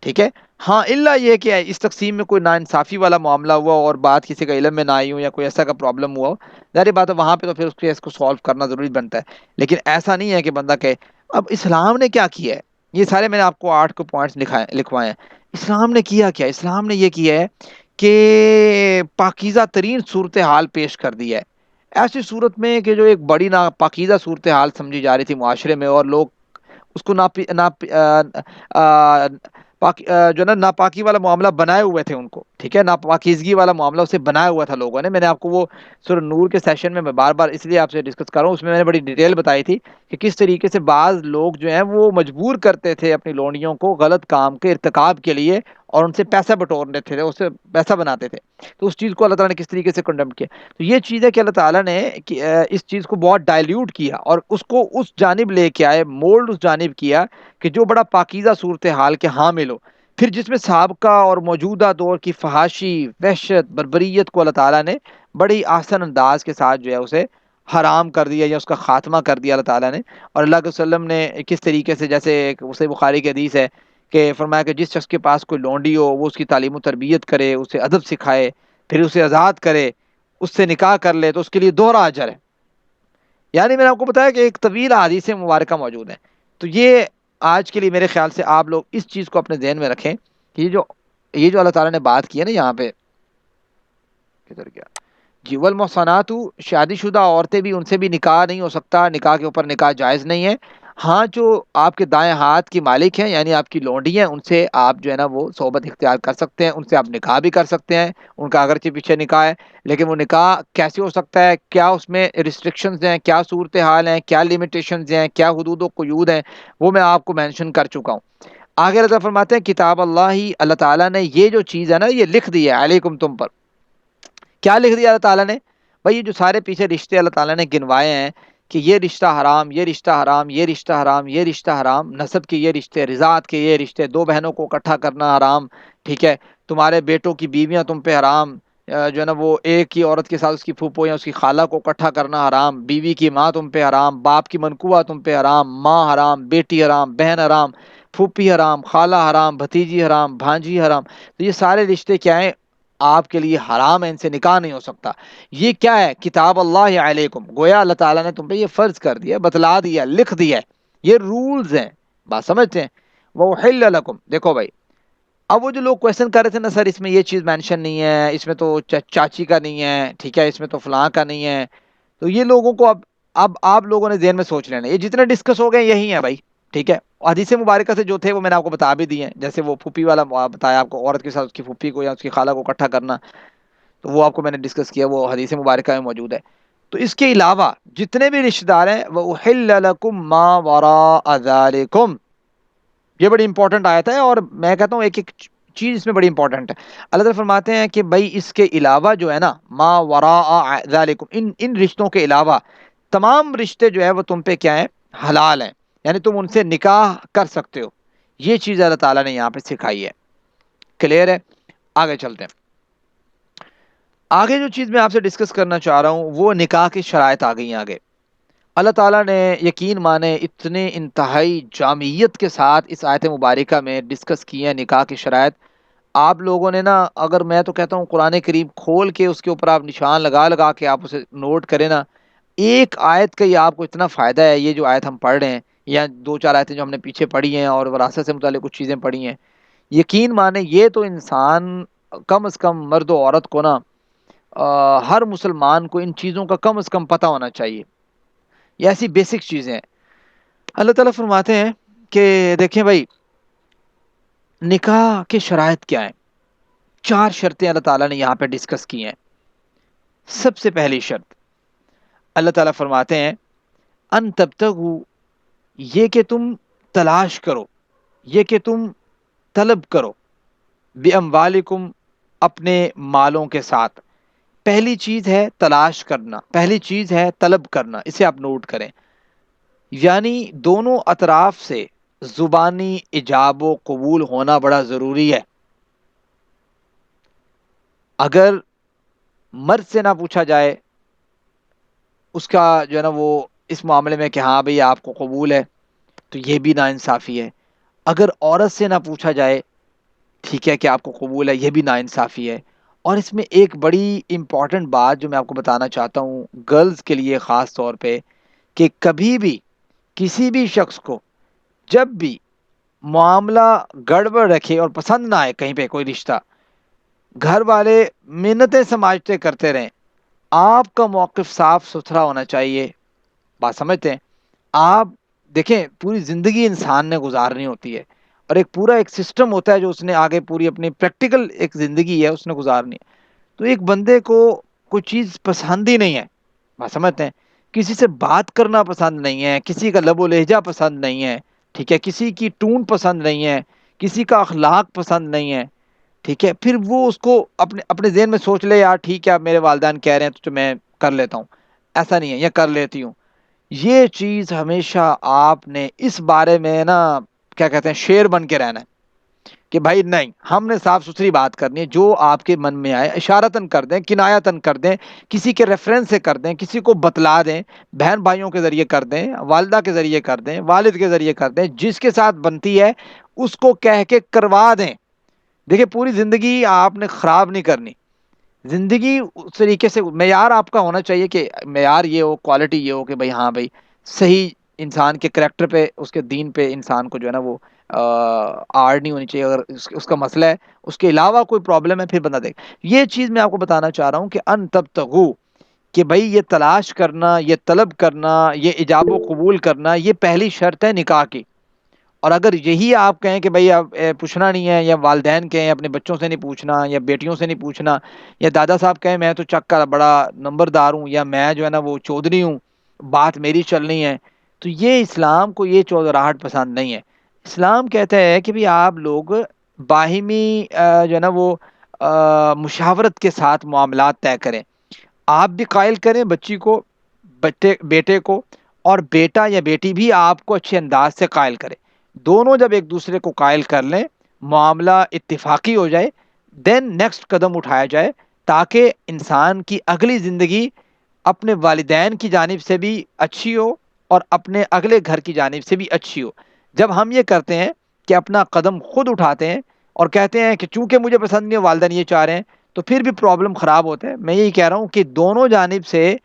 ٹھیک ہے. ہاں الا یہ کہ اس تقسیم میں کوئی ناانصافی والا معاملہ ہوا اور بات کسی کا علم میں نہ آئی ہو یا کوئی ایسا کا پرابلم ہوا ہو، ظاہر بات ہے وہاں پہ تو پھر اس کیس کو سالو کرنا ضروری بنتا ہے. لیکن ایسا نہیں ہے کہ بندہ کہے. اب اسلام نے کیا کیا ہے؟ یہ سارے میں نے آپ کو 8 کو پوائنٹس لکھوائے ہیں. اسلام نے کیا کیا؟ اسلام نے یہ کیا ہے کہ پاکیزہ ترین صورتحال پیش کر دی ہے. ایسی صورت میں کہ جو ایک بڑی ناپاکیزہ صورتحال سمجھی جا رہی تھی معاشرے میں اور لوگ اس کو جو ہے نا ناپاکی والا معاملہ بنائے ہوئے تھے ان کو، ٹھیک ہے، ناپاکیزگی والا معاملہ اسے بنایا ہوا تھا لوگوں نے. میں نے آپ کو وہ سورہ نور کے سیشن میں بار بار اس لیے آپ سے ڈسکس کر رہا ہوں، اس میں نے بڑی ڈیٹیل بتائی تھی کہ کس طریقے سے بعض لوگ جو ہیں وہ مجبور کرتے تھے اپنی لونڈیوں کو غلط کام کے ارتکاب کے لیے، اور ان سے پیسہ بٹورنے تھے، اس سے پیسہ بناتے تھے. تو اس چیز کو اللہ تعالیٰ نے کس طریقے سے کنڈم کیا. تو یہ چیز ہے کہ اللہ تعالیٰ نے اس چیز کو بہت ڈائلیوٹ کیا اور اس کو اس جانب لے کے آئے، مولڈ اس جانب کیا کہ جو بڑا پاکیزہ صورتحال کے حامل ہو. پھر جس میں سابقہ اور موجودہ دور کی فحاشی، وحشت، بربریت کو اللہ تعالیٰ نے بڑی آسان انداز کے ساتھ جو ہے اسے حرام کر دیا یا اس کا خاتمہ کر دیا اللہ تعالیٰ نے. اور اللہ کے وسلم نے کس طریقے سے، جیسے ایک صحیح بخاری کی حدیث ہے کہ فرمایا کہ جس شخص کے پاس کوئی لونڈی ہو وہ اس کی تعلیم و تربیت کرے، اسے ادب سکھائے، پھر اسے آزاد کرے، اس سے نکاح کر لے تو اس کے لیے دوہرا اجر ہے. یعنی میں نے آپ کو بتایا کہ ایک طویل حدیث مبارکہ موجود ہے. تو یہ آج کے لیے میرے خیال سے آپ لوگ اس چیز کو اپنے ذہن میں رکھیں کہ یہ جو اللہ تعالیٰ نے بات کی ہے نا یہاں پہ، کدھر گیا جی، والمحصنات، شادی شدہ عورتیں بھی، ان سے بھی نکاح نہیں ہو سکتا، نکاح کے اوپر نکاح جائز نہیں ہے. ہاں جو آپ کے دائیں ہاتھ کی مالک ہیں یعنی آپ کی لونڈی ہیں، ان سے آپ جو ہے نا وہ صحبت اختیار کر سکتے ہیں، ان سے آپ نکاح بھی کر سکتے ہیں. ان کا اگرچہ پیچھے نکاح ہے لیکن وہ نکاح کیسے ہو سکتا ہے، کیا اس میں ریسٹرکشنز ہیں، کیا صورتحال ہیں، کیا لیمیٹیشنز ہیں، کیا حدود و قیود ہیں، وہ میں آپ کو مینشن کر چکا ہوں. آگے اللہ تعالیٰ فرماتے ہیں کتاب اللہ ہی، اللہ تعالیٰ نے یہ جو چیز ہے نا یہ لکھ دی ہے علیکم، تم پر. کیا لکھ دیا اللہ تعالیٰ نے؟ بھائی یہ جو سارے پیچھے رشتے اللہ تعالیٰ نے گنوائے ہیں کہ یہ رشتہ حرام، یہ رشتہ حرام، یہ رشتہ حرام، یہ رشتہ حرام، نسب کے یہ رشتے، رضاعت کے یہ رشتے، دو بہنوں کو اکٹھا کرنا حرام، ٹھیک ہے، تمہارے بیٹوں کی بیویاں تم پہ حرام، جو ہے نا وہ ایک ہی عورت کے ساتھ اس کی پھوپھو یا اس کی خالہ کو اکٹھا کرنا حرام، بیوی کی ماں تم پہ حرام، باپ کی منکوہ تم پہ حرام، ماں حرام، بیٹی حرام، بہن حرام، پھوپھی حرام، خالہ حرام، بھتیجی حرام، بھانجی حرام. تو یہ سارے رشتے کیا ہیں؟ آپ کے لیے حرام ہے، ان سے نکاح نہیں ہو سکتا. یہ کیا ہے؟ کتاب اللہ علیکم، گویا اللہ تعالیٰ نے تم پہ یہ فرض کر دیا، بتلا دیا، لکھ دیا ہے، یہ رولز ہیں. بات سمجھتے ہیں؟ وَأُحِلَّ لَكُمْ. دیکھو بھائی، اب وہ جو لوگ کویشچن کر رہے تھے نا سر اس میں یہ چیز مینشن نہیں ہے، اس میں تو چاچی کا نہیں ہے، ٹھیک ہے، اس میں تو فلاں کا نہیں ہے، تو یہ لوگوں کو اب آپ لوگوں نے ذہن میں سوچ لینا، یہ جتنے ڈسکس ہو گئے یہی ہیں بھائی، ٹھیک ہے. حدیث مبارکہ سے جو تھے وہ میں نے آپ کو بتا بھی دیے ہیں، جیسے وہ پھوپھی والا بتایا آپ کو، عورت کے ساتھ اس کی پھوپھی کو یا اس کی خالہ کو اکٹھا کرنا، تو وہ آپ کو میں نے ڈسکس کیا، وہ حدیث مبارکہ میں موجود ہے. تو اس کے علاوہ جتنے بھی رشتہ دار ہیں وَأُحِلَّ لَكُمْ مَا وَرَاءَ ذَلِكُمْ، یہ بڑی امپورٹنٹ آیت ہے، اور میں کہتا ہوں ایک ایک چیز اس میں بڑی امپورٹنٹ ہے. اللہ تعالیٰ فرماتے ہیں کہ بھائی اس کے علاوہ جو ہے نا ما وراء ذالکم، ان رشتوں کے علاوہ تمام رشتے جو ہے وہ تم پہ کیا ہیں؟ حلال ہیں، یعنی تم ان سے نکاح کر سکتے ہو. یہ چیز اللہ تعالیٰ نے یہاں پہ سکھائی ہے. کلیئر ہے؟ آگے چلتے ہیں. آگے جو چیز میں آپ سے ڈسکس کرنا چاہ رہا ہوں وہ نکاح کی شرائط آ گئی ہیں. آگے اللہ تعالیٰ نے یقین مانے اتنے انتہائی جامعیت کے ساتھ اس آیت مبارکہ میں ڈسکس کی ہیں نکاح کی شرائط. آپ لوگوں نے نا، اگر میں تو کہتا ہوں قرآن کریم کھول کے اس کے اوپر آپ نشان لگا لگا کے آپ اسے نوٹ کریں نا، ایک آیت کا ہی آپ کو اتنا فائدہ ہے. یہ جو آیت ہم پڑھ رہے ہیں یا دو چار آیتیں جو ہم نے پیچھے پڑھی ہیں اور وراثت سے متعلق کچھ چیزیں پڑھی ہیں، یقین مانے یہ تو انسان کم از کم مرد و عورت کو نا، ہر مسلمان کو ان چیزوں کا کم از کم پتہ ہونا چاہیے. یہ ایسی بیسک چیزیں ہیں. اللہ تعالیٰ فرماتے ہیں کہ دیکھیں بھائی نکاح کے شرائط کیا ہیں. 4 شرطیں اللہ تعالیٰ نے یہاں پہ ڈسکس کی ہیں. سب سے پہلی شرط اللہ تعالیٰ فرماتے ہیں ان تبتغوا، یہ کہ تم تلاش کرو، یہ کہ تم طلب کرو، باموالکم، اپنے مالوں کے ساتھ. پہلی چیز ہے تلاش کرنا، پہلی چیز ہے طلب کرنا، اسے آپ نوٹ کریں. یعنی دونوں اطراف سے زبانی ایجاب و قبول ہونا بڑا ضروری ہے. اگر مرد سے نہ پوچھا جائے اس کا جو ہے نا وہ اس معاملے میں کہ ہاں بھئی آپ کو قبول ہے، تو یہ بھی ناانصافی ہے. اگر عورت سے نہ پوچھا جائے ٹھیک ہے کہ آپ کو قبول ہے، یہ بھی ناانصافی ہے. اور اس میں ایک بڑی امپورٹنٹ بات جو میں آپ کو بتانا چاہتا ہوں گرلز کے لیے خاص طور پہ، کہ کبھی بھی کسی بھی شخص کو جب بھی معاملہ گڑبڑ رکھے اور پسند نہ آئے کہیں پہ کوئی رشتہ، گھر والے منتیں سماجتے کرتے رہیں، آپ کا موقف صاف ستھرا ہونا چاہیے. بات سمجھتے ہیں؟ آپ دیکھیں پوری زندگی انسان نے گزارنی ہوتی ہے اور ایک پورا ایک سسٹم ہوتا ہے جو اس نے آگے پوری اپنی پریکٹیکل ایک زندگی ہے اس نے گزارنی ہے. تو ایک بندے کو کوئی چیز پسند ہی نہیں ہے, بات سمجھتے ہیں, کسی سے بات کرنا پسند نہیں ہے, کسی کا لب و لہجہ پسند نہیں ہے, ٹھیک ہے, کسی کی ٹون پسند نہیں ہے, کسی کا اخلاق پسند نہیں ہے, ٹھیک ہے, پھر وہ اس کو اپنے اپنے ذہن میں سوچ لے یار ٹھیک ہے میرے والدین کہہ رہے ہیں تو میں کر لیتا ہوں, ایسا نہیں ہے, یا کر لیتی ہوں. یہ چیز ہمیشہ آپ نے اس بارے میں نا کیا کہتے ہیں شیر بن کے رہنا ہے کہ بھائی نہیں, ہم نے صاف ستھری بات کرنی ہے, جو آپ کے من میں آئے اشارتاً کر دیں, کنایتاً کر دیں, کسی کے ریفرنس سے کر دیں, کسی کو بتلا دیں, بہن بھائیوں کے ذریعے کر دیں, والدہ کے ذریعے کر دیں, والد کے ذریعے کر دیں, جس کے ساتھ بنتی ہے اس کو کہہ کے کروا دیں. دیکھیں پوری زندگی آپ نے خراب نہیں کرنی, زندگی اس طریقے سے معیار آپ کا ہونا چاہیے کہ معیار یہ ہو, کوالٹی یہ ہو کہ بھائی ہاں بھائی صحیح انسان کے کریکٹر پہ, اس کے دین پہ انسان کو جو ہے نا وہ آڑ نہیں ہونی چاہیے. اگر اس کا مسئلہ ہے, اس کے علاوہ کوئی پرابلم ہے, پھر بندہ دیکھ. یہ چیز میں آپ کو بتانا چاہ رہا ہوں کہ ان تبتغوا, کہ بھائی یہ تلاش کرنا, یہ طلب کرنا, یہ ایجاب و قبول کرنا, یہ پہلی شرط ہے نکاح کی. اور اگر یہی آپ کہیں کہ بھائی اب پوچھنا نہیں ہے, یا والدین کہیں اپنے بچوں سے نہیں پوچھنا, یا بیٹیوں سے نہیں پوچھنا, یا دادا صاحب کہیں میں تو چک کا بڑا نمبردار ہوں, یا میں جو ہے نا وہ چودھری ہوں, بات میری چلنی ہے, تو یہ اسلام کو یہ چودراہٹ پسند نہیں ہے. اسلام کہتا ہے کہ بھی آپ لوگ باہمی جو ہے نا وہ مشاورت کے ساتھ معاملات طے کریں. آپ بھی قائل کریں بچی کو, بیٹے کو, اور بیٹا یا بیٹی بھی آپ کو اچھے انداز سے قائل کرے. دونوں جب ایک دوسرے کو قائل کر لیں, معاملہ اتفاقی ہو جائے, دین نیکسٹ قدم اٹھایا جائے, تاکہ انسان کی اگلی زندگی اپنے والدین کی جانب سے بھی اچھی ہو اور اپنے اگلے گھر کی جانب سے بھی اچھی ہو. جب ہم یہ کرتے ہیں کہ اپنا قدم خود اٹھاتے ہیں اور کہتے ہیں کہ چونکہ مجھے پسند نہیں ہے, والدین یہ چاہ رہے ہیں, تو پھر بھی پرابلم خراب ہوتا ہے. میں یہی کہہ رہا ہوں کہ دونوں جانب سے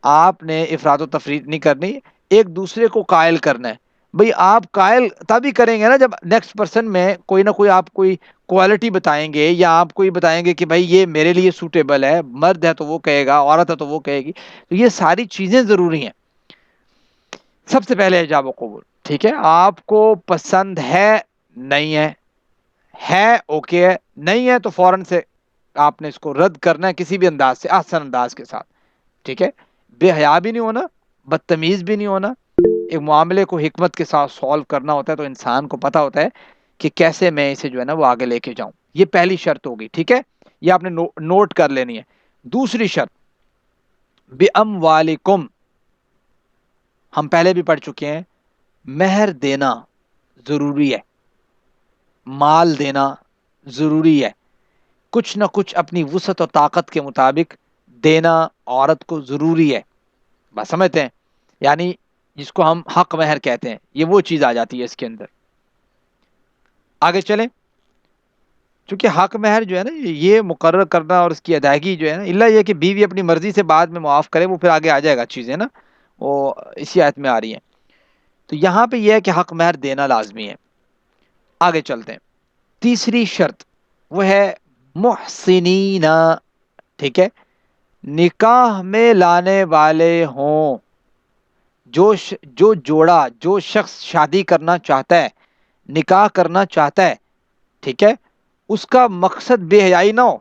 آپ نے افراط و تفریط نہیں کرنی, ایک دوسرے کو قائل کرنا ہے. بھئی آپ قائل تبھی کریں گے نا جب نیکسٹ پرسن میں کوئی نہ کوئی آپ کوئی کوالٹی بتائیں گے, یا آپ کوئی بتائیں گے کہ بھائی یہ میرے لیے سوٹیبل ہے, مرد ہے تو وہ کہے گا, عورت ہے تو وہ کہے گی. تو یہ ساری چیزیں ضروری ہیں. سب سے پہلے ایجاب و قبول, ٹھیک ہے, آپ کو پسند ہے, نہیں ہے اوکے ہے, نہیں ہے تو فوراً سے آپ نے اس کو رد کرنا ہے کسی بھی انداز سے, آسان انداز کے ساتھ, ٹھیک ہے. بے حیا بھی نہیں ہونا, بدتمیز بھی نہیں ہونا. ایک معاملے کو حکمت کے ساتھ سولو کرنا ہوتا ہے, تو انسان کو پتا ہوتا ہے کہ کیسے میں اسے جو ہے نا وہ آگے لے کے جاؤں. یہ پہلی شرط ہوگی, ٹھیک ہے, یہ آپ نے نوٹ کر لینی ہے. دوسری شرط, بِأَمْوَالِكُمْ, ہم پہلے بھی پڑھ چکے ہیں, مہر دینا ضروری ہے, مال دینا ضروری ہے, کچھ نہ کچھ اپنی وسعت اور طاقت کے مطابق دینا عورت کو ضروری ہے. بات سمجھتے ہیں, یعنی جس کو ہم حق مہر کہتے ہیں, یہ وہ چیز آ جاتی ہے اس کے اندر. آگے چلیں, چونکہ حق مہر جو ہے نا یہ مقرر کرنا اور اس کی ادائیگی جو ہے نا, اللہ یہ کہ بیوی اپنی مرضی سے بعد میں معاف کرے, وہ پھر آگے آ جائے گا چیزیں نا, وہ اسی آیت میں آ رہی ہیں. تو یہاں پہ یہ ہے کہ حق مہر دینا لازمی ہے. آگے چلتے ہیں. تیسری شرط وہ ہے محسنین, ٹھیک ہے, نکاح میں لانے والے ہوں. جو جوڑا, جو شخص شادی کرنا چاہتا ہے, نکاح کرنا چاہتا ہے, ٹھیک ہے, اس کا مقصد بے حیائی نہ ہو.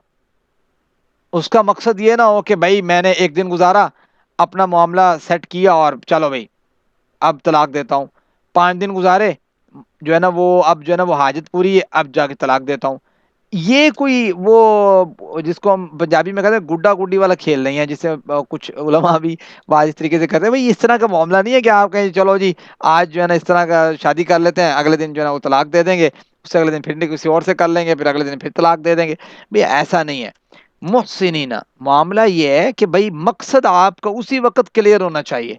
اس کا مقصد یہ نہ ہو کہ بھائی میں نے ایک دن گزارا, اپنا معاملہ سیٹ کیا اور چلو بھائی اب طلاق دیتا ہوں, 5 دن گزارے جو ہے نا وہ اب جو ہے نا وہ حاجت پوری ہے, اب جا کے طلاق دیتا ہوں. یہ کوئی وہ جس کو ہم پنجابی میں کہتے ہیں گڈا گڈی والا کھیل نہیں ہے, جس سے کچھ علماء بھی بعض اس طریقے سے کرتے ہیں. بھائی اس طرح کا معاملہ نہیں ہے کہ آپ کہیں چلو جی آج جو ہے نا اس طرح کا شادی کر لیتے ہیں, اگلے دن جو ہے نا وہ طلاق دے دیں گے, اس سے اگلے دن پھر کسی اور سے کر لیں گے, پھر اگلے دن پھر طلاق دے دیں گے. بھئی ایسا نہیں ہے. محسنین, معاملہ یہ ہے کہ بھائی مقصد آپ کا اسی وقت کلیئر ہونا چاہیے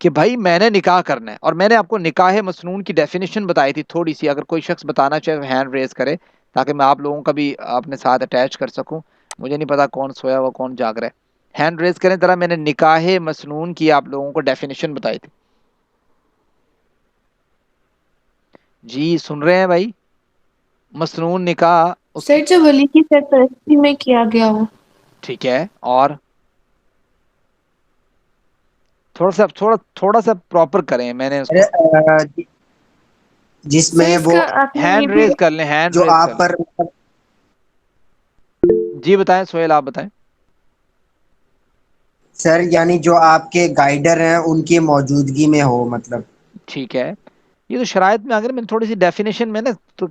کہ بھائی میں نے نکاح کرنا ہے. اور میں نے آپ کو نکاح مسنون کی ڈیفینیشن بتائی تھی تھوڑی سی, اگر کوئی شخص بتانا چاہے تو ہینڈ ریز کرے تاکہ میں آپ لوگوں کا بھی اپنے ساتھ اٹیچ کر سکوں. مجھے نہیں پتا کون سویا ہوا کون جاگ رہا ہے, ہینڈ ریز کریں ذرا. میں نے نکاح مسنون کی آپ لوگوں کو ڈیفینیشن بتائی تھی. جی سن رہے ہیں بھائی؟ مسنون نکاح اس سر کی, جو ولی کی سرپرستی میں کیا گیا ہو. ٹھیک ہے, اور ٹھیک ہے, اور اور اور جو ولی کی سرپرستی میں کیا گیا ہو. ٹھیک ہے, اور اور جو ولی کی سرپرستی میں کیا گیا ہو. ٹھیک ہے, اور تھوڑا سا پراپر کریں. میں نے اس کو جس سر میں اس وہ کا آپ نے یہ ہینڈ بھی ریز کر لیں, ہینڈ جو ریز کر آپ لیں. پر جی بتائیں سہیل, آپ بتائیں. سر یعنی جو آپ کے گائیڈر ہیں ان کی موجودگی میں ہو مطلب. ٹھیک ہے, یہ تو شرائط میں اگر میں تھوڑی سی ڈیفینیشن میں نا تو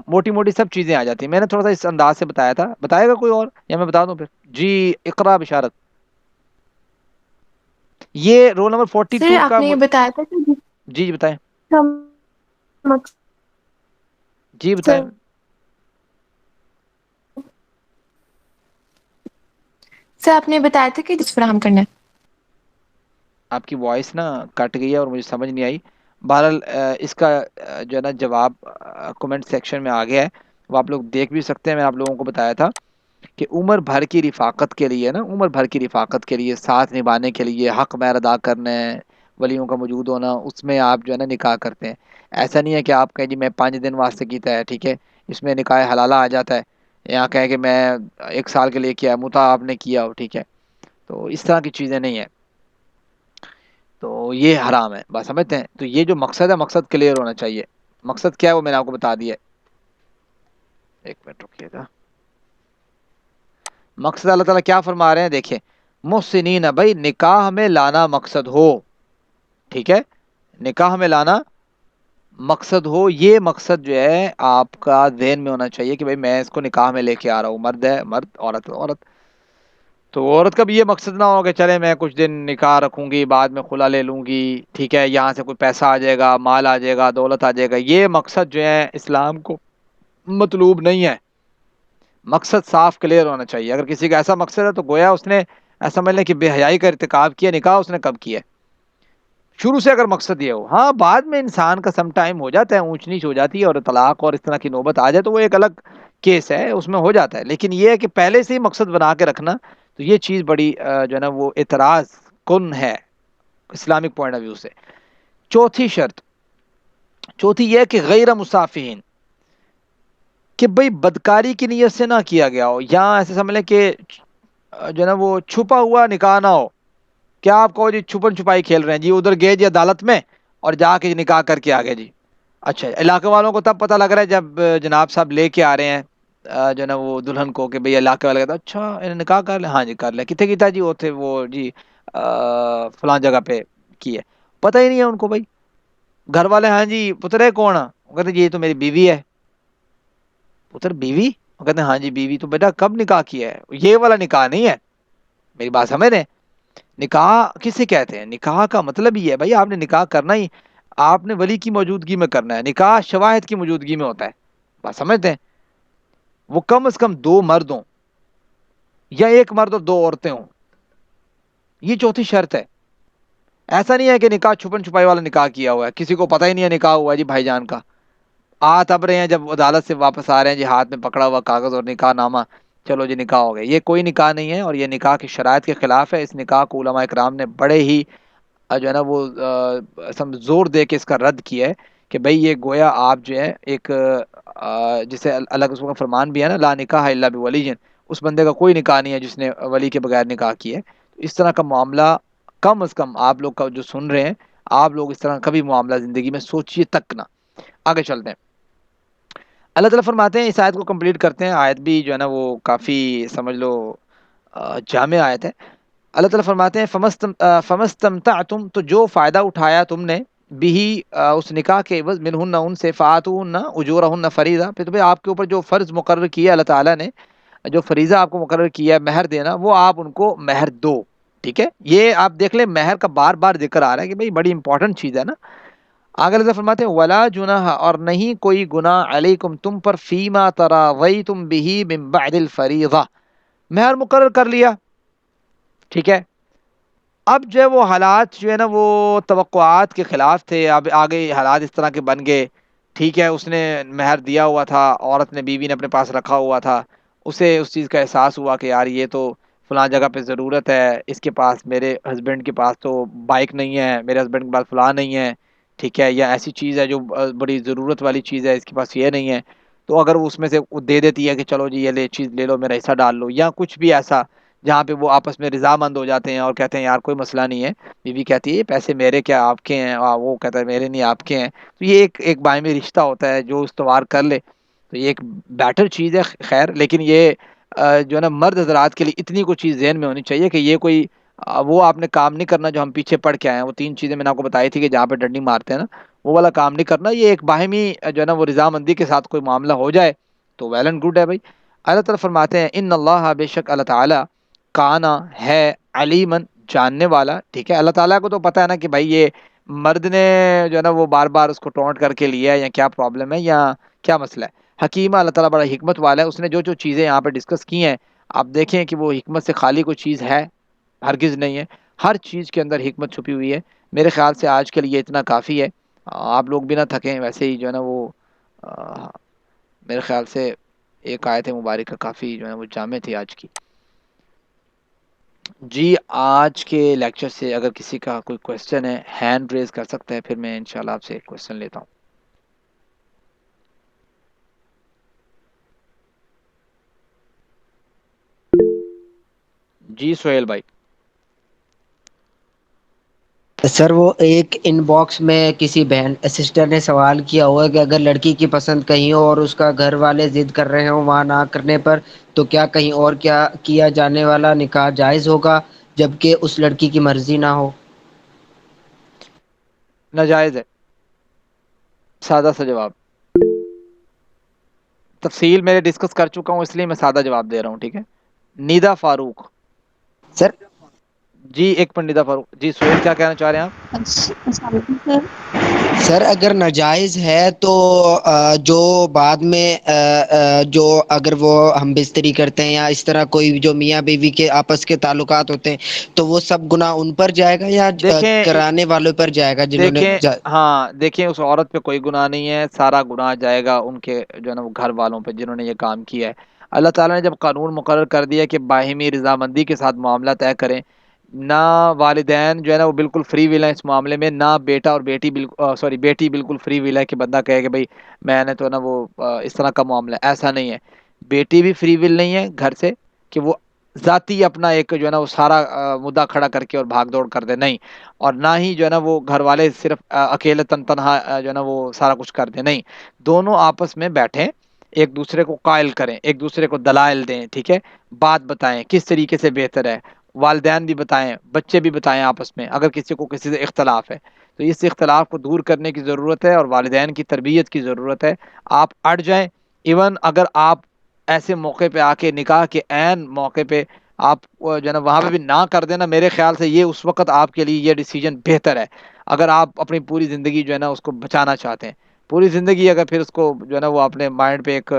موٹی موٹی سب چیزیں آ جاتی ہیں. میں نے تھوڑا سا اس انداز سے بتایا تھا, بتائے گا کوئی اور یا میں بتا دوں پھر؟ جی اقرا بشارت. یہ رول نمبر سر 42 آپ کا نے یہ بتایا تھا کہ جس جی جی بتائیں. کا جی بتائیں. مقصد سر آپ نے بتایا تھا کہ جس فراہم کرنا ہے. آپ کی وائس نا کٹ گئی ہے اور مجھے سمجھ نہیں آئی. بہرحال اس کا جو ہے نا جواب کمنٹ سیکشن میں آ گیا ہے, وہ آپ لوگ دیکھ بھی سکتے ہیں. میں آپ لوگوں کو بتایا تھا کہ عمر بھر کی رفاقت کے لیے نا, عمر بھر کی رفاقت کے لیے, ساتھ نبھانے کے لیے, حق مہر ادا کرنا ہے, ولیوں کا موجود ہونا, اس میں آپ جو ہے نا نکاح کرتے ہیں. ایسا نہیں ہے کہ آپ کہیں جی میں 5 دن واسطے کیتا ہے, ٹھیک ہے, اس میں نکاح حلالہ آ جاتا ہے. یہاں کہیں کہ میں 1 سال کے لیے کیا, متا آپ نے کیا ہو, ٹھیک ہے, تو اس طرح کی چیزیں نہیں ہیں, تو یہ حرام ہے. بات سمجھتے ہیں؟ تو یہ جو مقصد ہے, مقصد کلیئر ہونا چاہیے. مقصد کیا ہے وہ میں نے آپ کو بتا دیا ہے. 1 منٹ رکیے گا. مقصد اللہ تعالیٰ کیا فرما رہے ہیں دیکھیں, محسنین, بھائی نکاح میں لانا مقصد ہو, ٹھیک ہے, نکاح میں لانا مقصد ہو. یہ مقصد جو ہے آپ کا ذہن میں ہونا چاہیے کہ بھائی میں اس کو نکاح میں لے کے آ رہا ہوں. مرد ہے مرد, عورت ہے عورت. تو عورت کا بھی یہ مقصد نہ ہو کہ چلے میں کچھ دن نکاح رکھوں گی, بعد میں خلا لے لوں گی, ٹھیک ہے, یہاں سے کوئی پیسہ آ جائے گا, مال آ جائے گا, دولت آ جائے گا. یہ مقصد جو ہے اسلام کو مطلوب نہیں ہے. مقصد صاف کلیئر ہونا چاہیے. اگر کسی کا ایسا مقصد ہے تو گویا اس نے ایسا سمجھ لیں کہ بے حیائی کا ارتکاب کیا. نکاح اس نے کب کیا ہے؟ شروع سے اگر مقصد یہ ہو. ہاں بعد میں انسان کا سم ٹائم ہو جاتا ہے, اونچ نیچ ہو جاتی ہے اور طلاق اور اس طرح کی نوبت آ جائے تو وہ ایک الگ کیس ہے, اس میں ہو جاتا ہے. لیکن یہ ہے کہ پہلے سے ہی مقصد بنا کے رکھنا, تو یہ چیز بڑی جو ہے نا وہ اعتراض کن ہے اسلامک پوائنٹ آف ویو سے. چوتھی شرط, چوتھی یہ ہے کہ غیر مصافحین, کہ بھئی بدکاری کی نیت سے نہ کیا گیا ہو, یا ایسے سمجھ لیں کہ جو ہے نا وہ چھپا ہوا نکاح نہ ہو. کیا آپ کہو جی چھپن چھپائی کھیل رہے ہیں جی, ادھر گئے جی عدالت میں اور جا کے نکاح کر کے آ گئے جی. اچھا, علاقے والوں کو تب پتہ لگ رہا ہے جب جناب صاحب لے کے آ رہے ہیں جو ہے نا وہ دلہن کو, کہ بھئی علاقے والے کہتے ہیں اچھا انہیں نکاح کر لیں, ہاں جی کر لیں. کتنے کیتا جی؟ وہ تھے وہ جی فلاں جگہ پہ کی ہے. پتہ ہی نہیں ہے ان کو بھائی. گھر والے ہاں جی پتر ہے کون, وہ کہتے ہیں جی یہ تو میری بیوی ہے. پتر بیوی؟ وہ کہتے ہیں ہاں جی بیوی. تو بیٹا کب نکاح کیا ہے؟ یہ والا نکاح نہیں ہے. میری بات سمجھ رہے ہیں؟ نکاح کسے کہتے ہیں؟ نکاح کا مطلب یہ ہے بھائی آپ نے نکاح کرنا ہی آپ نے ولی کی موجودگی میں کرنا ہے. نکاح شواہد کی موجودگی میں ہوتا ہے. بات سمجھتے ہیں؟ وہ کم از کم 2 مرد ہوں یا 1 مرد اور 2 عورتیں ہوں. یہ چوتھی شرط ہے. ایسا نہیں ہے کہ نکاح چھپن چھپائی والا نکاح کیا ہوا ہے, کسی کو پتہ ہی نہیں ہے نکاح ہوا ہے جی بھائی جان کا. تب رہے ہیں جب عدالت سے واپس آ رہے ہیں جی, ہاتھ میں پکڑا ہوا کاغذ اور نکاح نامہ, چلو جی نکاح ہو گیا. یہ کوئی نکاح نہیں ہے, اور یہ نکاح کی شرائط کے خلاف ہے. اس نکاح کو علماء کرام نے بڑے ہی جو ہے نا وہ زور دے کے اس کا رد کیا ہے کہ بھئی یہ گویا آپ جو ہے ایک جسے اللہ کے رسول کا فرمان بھی ہے نا, لا نکاح الا بولی, اس بندے کا کوئی نکاح نہیں ہے جس نے ولی کے بغیر نکاح کیا ہے. اس طرح کا معاملہ کم از کم آپ لوگ کا جو سن رہے ہیں, آپ لوگ اس طرح کبھی معاملہ زندگی میں سوچیے تک نہ. آگے چلتے ہیں. اللہ تعالیٰ فرماتے ہیں, اس آیت کو کمپلیٹ کرتے ہیں. آیت بھی جو ہے نا وہ کافی سمجھ لو جامع آیت ہے. اللہ تعالیٰ فرماتے ہیں فمستمتعتم, تو جو فائدہ اٹھایا تم نے, بھی اس نکاح کے عوض, منہن ان سے, فآتوہن اجورہن فریضہ, پھر تو آپ کے اوپر جو فرض مقرر کیا اللہ تعالیٰ نے, جو فریضہ آپ کو مقرر کیا ہے مہر دینا, وہ آپ ان کو مہر دو. ٹھیک ہے, یہ آپ دیکھ لیں مہر کا بار بار ذکر آ رہا ہے کہ بھئی بڑی امپورٹنٹ چیز ہے نا. آگے اللہ فرماتے ہیں ولا جناح, اور نہیں کوئی گناہ, علیکم تم پر, فیما تراضیتم بہ من بعد الفریضہ, مہر مقرر کر لیا, ٹھیک ہے. اب جو ہے وہ حالات جو ہے نا وہ توقعات کے خلاف تھے. اب آگے حالات اس طرح کے بن گئے, ٹھیک ہے. اس نے مہر دیا ہوا تھا, عورت نے, بیوی نے اپنے پاس رکھا ہوا تھا, اسے اس چیز کا احساس ہوا کہ یار یہ تو فلاں جگہ پہ ضرورت ہے, اس کے پاس, میرے ہسبینڈ کے پاس تو بائک نہیں ہے, میرے ہسبینڈ کے پاس فلاں نہیں ہے, ٹھیک ہے, یا ایسی چیز ہے جو بڑی ضرورت والی چیز ہے, اس کے پاس یہ نہیں ہے. تو اگر وہ اس میں سے دے دیتی ہے کہ چلو جی یہ لے چیز لے لو, میرا حصہ ڈال لو, یا کچھ بھی ایسا جہاں پہ وہ آپس میں رضامند ہو جاتے ہیں اور کہتے ہیں یار کوئی مسئلہ نہیں ہے، بیوی کہتی ہے یہ پیسے میرے کیا آپ کے ہیں، وہ کہتا ہے میرے نہیں آپ کے ہیں، تو یہ ایک باہمی رشتہ ہوتا ہے جو استوار کر لے تو یہ ایک بیٹر چیز ہے. خیر لیکن یہ جو ہے نا مرد حضرات کے لیے اتنی کوئی چیز ذہن میں ہونی چاہیے کہ یہ کوئی وہ آپ نے کام نہیں کرنا جو ہم پیچھے پڑھ کے آئے ہیں. وہ 3 چیزیں میں نے آپ کو بتائی تھی کہ جہاں پہ ڈنڈی مارتے ہیں نا وہ والا کام نہیں کرنا. یہ ایک باہمی جو ہے نا وہ رضامندی کے ساتھ کوئی معاملہ ہو جائے تو ویل اینڈ گڈ ہے بھائی. اللہ تعالیٰ فرماتے ہیں ان اللہ بے شک اللہ تعالیٰ کانا ہے علیمن جاننے والا. ٹھیک ہے، اللہ تعالیٰ کو تو پتا ہے نا کہ بھائی یہ مرد نے جو ہے نا وہ بار بار اس کو ٹونٹ کر کے لیا ہے یا کیا پرابلم ہے یا کیا مسئلہ ہے. حکیمہ اللہ تعالیٰ بڑا حکمت والا ہے. اس نے جو جو چیزیں یہاں پہ ڈسکس کی ہیں آپ دیکھیں کہ وہ حکمت سے خالی کوئی چیز ہے ہرگز نہیں ہے. ہر چیز کے اندر حکمت چھپی ہوئی ہے. میرے خیال سے آج کے لیے اتنا کافی ہے. آپ لوگ بھی نہ تھکیں. ویسے ہی جو ہے نا وہ میرے خیال سے ایک آیت مبارکہ کافی جو ہے وہ جامع تھی آج کی. جی آج کے لیکچر سے اگر کسی کا کوئی کوشچن ہے ہینڈ ریز کر سکتا ہے، پھر میں انشاءاللہ آپ سے ایک کوشچن لیتا ہوں. جی سہیل بھائی. سر وہ ایک ان باکس میں کسی بہن سسٹر نے سوال کیا ہوا ہے کہ اگر لڑکی کی پسند کہیں اور اس کا گھر والے ضد کر رہے ہوں وہاں نہ کرنے پر تو کیا کہیں اور کیا کیا جانے والا نکاح جائز ہوگا جبکہ اس لڑکی کی مرضی نہ ہو؟ ناجائز ہے، سادہ سا جواب. تفصیل میں ڈسکس کر چکا ہوں اس لیے میں سادہ جواب دے رہا ہوں. ٹھیک ہے. نیدا فاروق. سر جی ایک منٹ نیدا فاروق. جی سہیل کیا کہنا چاہ رہے ہیں آپ؟ السلام علیکم سر. سر اگر ناجائز ہے تو جو بعد میں جو اگر وہ ہم بستری کرتے ہیں یا اس طرح کوئی جو میاں بیوی کے آپس کے تعلقات ہوتے ہیں تو وہ سب گناہ ان پر جائے گا یا دیکھیں کرانے والوں پر جائے گا جنہوں نے دیکھیں ہاں دیکھیں اس عورت پہ کوئی گناہ نہیں ہے، سارا گناہ جائے گا ان کے جو ہے نا وہ گھر والوں پہ جنہوں نے یہ کام کیا ہے. اللہ تعالیٰ نے جب قانون مقرر کر دیا کہ باہمی رضامندی کے ساتھ معاملہ طے کریں، نہ والدین جو ہے نا وہ بالکل فری ویل ہے اس معاملے میں، نہ بیٹا اور بیٹی بیٹی بالکل فری ویل ہے کہ بندہ کہے کہ بھائی میں نے تو نا وہ اس طرح کا معاملہ ہے. ایسا نہیں ہے. بیٹی بھی فری ویل نہیں ہے گھر سے کہ وہ ذاتی اپنا ایک جو ہے نا وہ سارا مدعا کھڑا کر کے اور بھاگ دوڑ کر دے، نہیں. اور نہ ہی جو ہے نا وہ گھر والے صرف اکیلے تنہا جو ہے نا وہ سارا کچھ کر دیں، نہیں. دونوں آپس میں بیٹھیں، ایک دوسرے کو قائل کریں، ایک دوسرے کو دلائل دیں. ٹھیک ہے. بات بتائیں کس طریقے سے بہتر ہے. والدین بھی بتائیں، بچے بھی بتائیں آپس میں اگر کسی کو کسی سے اختلاف ہے تو اس اختلاف کو دور کرنے کی ضرورت ہے اور والدین کی تربیت کی ضرورت ہے. آپ اڑ جائیں، ایون اگر آپ ایسے موقع پہ آ کے نکاح کے عین موقع پہ آپ جو ہے نا وہاں پہ بھی نہ کر دینا، میرے خیال سے یہ اس وقت آپ کے لیے یہ ڈیسیجن بہتر ہے اگر آپ اپنی پوری زندگی جو ہے نا اس کو بچانا چاہتے ہیں. پوری زندگی اگر پھر اس کو جو ہے نا وہ اپنے مائنڈ پہ ایک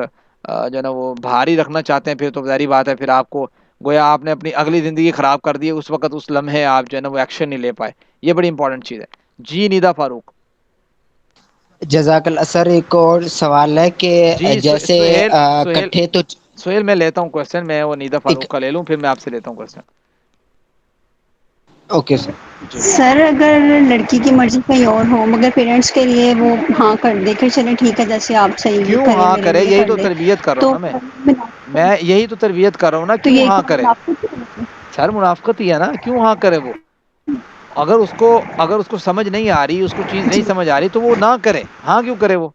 جو ہے نا وہ بھاری رکھنا چاہتے ہیں پھر تو ظاہری بات ہے پھر آپ کو گویا آپ نے اپنی اگلی زندگی خراب کر دی ہے. اس وقت اس لمحے آپ جو ہے نا وہ ایکشن نہیں لے پائے. یہ بڑی امپورٹنٹ چیز ہے. جی نیدا فاروق. جزاک اللہ. سر ایک اور سوال ہے کہ جی جیسے سہیل کٹھے تو سہیل میں لیتا ہوں کوشچن، میں وہ نیدا ایک فاروق کا لے لوں پھر میں آپ سے لیتا ہوں کوشچن. Okay sir. جی سر اگر لڑکی کی مرضی کہیں اور ہو مگر پیرنٹس کے لیے وہ ہاں کر دے کہ چلیں ٹھیک ہے جیسے آپ صحیح کیوں کریں ہاں میرے کرے؟ لیے یہی کر تو دے تربیت کر رہا ہوں تو نا میں یہی تو تربیت کر رہا ہوں نا. تو کیوں یہ ہاں کرے؟ منافقت ہے؟ سر منافقت ہی ہے نا. کیوں ہاں کرے؟ وہ اگر اس کو سمجھ نہیں آ رہی، اس کو چیز نہیں جی سمجھ آ رہی تو وہ نہ کرے. ہاں کیوں کرے؟ وہ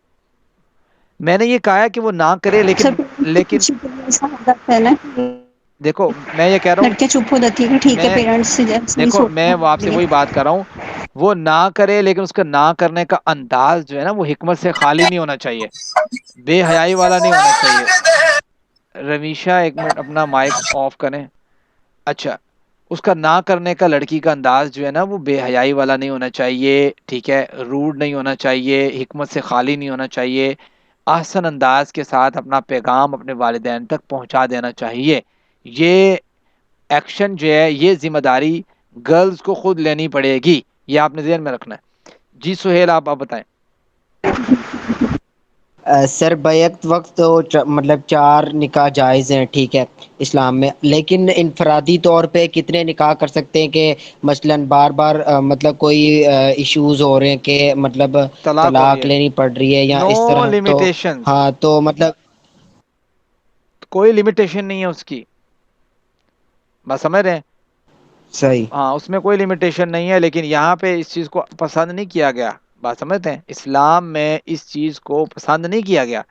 میں نے یہ کہا ہے کہ وہ نہ کرے سر لیکن ایسا ہو جاتا ہے نا کہ دیکھو میں یہ کہہ رہا ہوں لڑکیاں چپ ہو جاتی ہے کہ ٹھیک ہے میں پیرنٹس سے صحیح دیکھو سوچنا میں وہ آپ ہمارے سے لیے. وہی بات کر رہا ہوں. وہ نہ کرے لیکن اس کا نہ کرنے کا انداز جو ہے نا وہ حکمت سے خالی نہیں ہونا چاہیے، بے حیائی والا نہیں ہونا چاہیے. رویشا ایک منٹ اپنا مائک آف کریں. اچھا. اس کا نہ کرنے کا لڑکی کا انداز جو ہے نا وہ بے حیائی والا نہیں ہونا چاہیے. ٹھیک ہے. روڈ نہیں ہونا چاہیے، حکمت سے خالی نہیں ہونا چاہیے. احسن انداز کے ساتھ اپنا پیغام اپنے والدین تک پہنچا دینا چاہیے. یہ ایکشن جو ہے یہ ذمہ داری گرلز کو خود لینی پڑے گی. یہ آپ نے ذہن میں رکھنا ہے. جی سہیل آپ بتائیں. سر بیک وقت تو مطلب 4 نکاح جائز ہیں ٹھیک ہے اسلام میں، لیکن انفرادی طور پہ کتنے نکاح کر سکتے ہیں کہ مثلا بار بار مطلب کوئی ایشوز ہو رہے ہیں کہ مطلب ہو رہی طلاق ہے. لینی پڑ رہی ہے یا نو اس طرح تو لمیٹیشنز. ہاں تو مطلب کوئی لمیٹیشن نہیں ہے اس کی. بات سمجھ رہے ہیں؟ صحیح. ہاں اس میں کوئی لمیٹیشن نہیں ہے، لیکن یہاں پہ اس چیز کو پسند نہیں کیا گیا. بات سمجھتے ہیں؟ اسلام میں اس چیز کو پسند نہیں کیا گیا،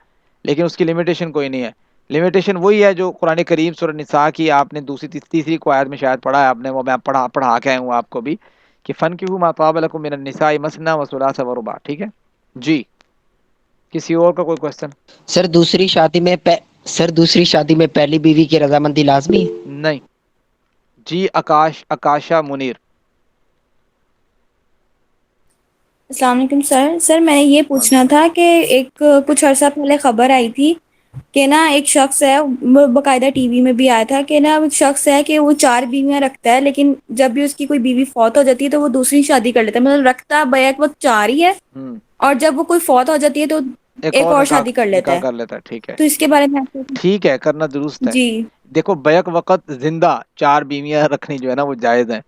لیکن اس کی لمیٹیشن کوئی نہیں ہے. لمیٹیشن وہی ہے جو قرآن کریم سورہ نساء کی آپ نے دوسری تیسری کو آیت میں شاید پڑھا ہے آپ نے، وہ میں پڑھا کے آیا ہوں آپ کو بھی، کہ فن کی ما طاب لکم من النساء مثنی و ثلاث و رباع. ٹھیک ہے جی. کسی اور کا کوئی کوشچن؟ سر دوسری شادی میں پہلی بیوی کی رضامندی لازمی ہے؟ نہیں. جی آکاشا منیر. السلام علیکم سر. سر میں نے یہ پوچھنا تھا کہ ایک کچھ عرصہ پہلے خبر آئی تھی کہ نا ایک شخص ہے، باقاعدہ ٹی وی میں بھی آیا تھا کہ نا ایک شخص ہے کہ وہ 4 بیویاں رکھتا ہے، لیکن جب بھی اس کی کوئی بیوی فوت ہو جاتی ہے تو وہ دوسری شادی کر لیتا ہے، مطلب رکھتا بیک وقت 4 ہی ہے، ہوں. اور جب وہ کوئی فوت ہو جاتی ہے تو ایک اور شادی کر لیتا نکاح ہے. کر لیتا ہے. ٹھیک ہے، تو اس کے بارے میں آپ کو ٹھیک ہے، کرنا درست ہے. جی. دیکھو بیک وقت زندہ 4 بیویاں رکھنی جو ہے نا وہ جائز ہے.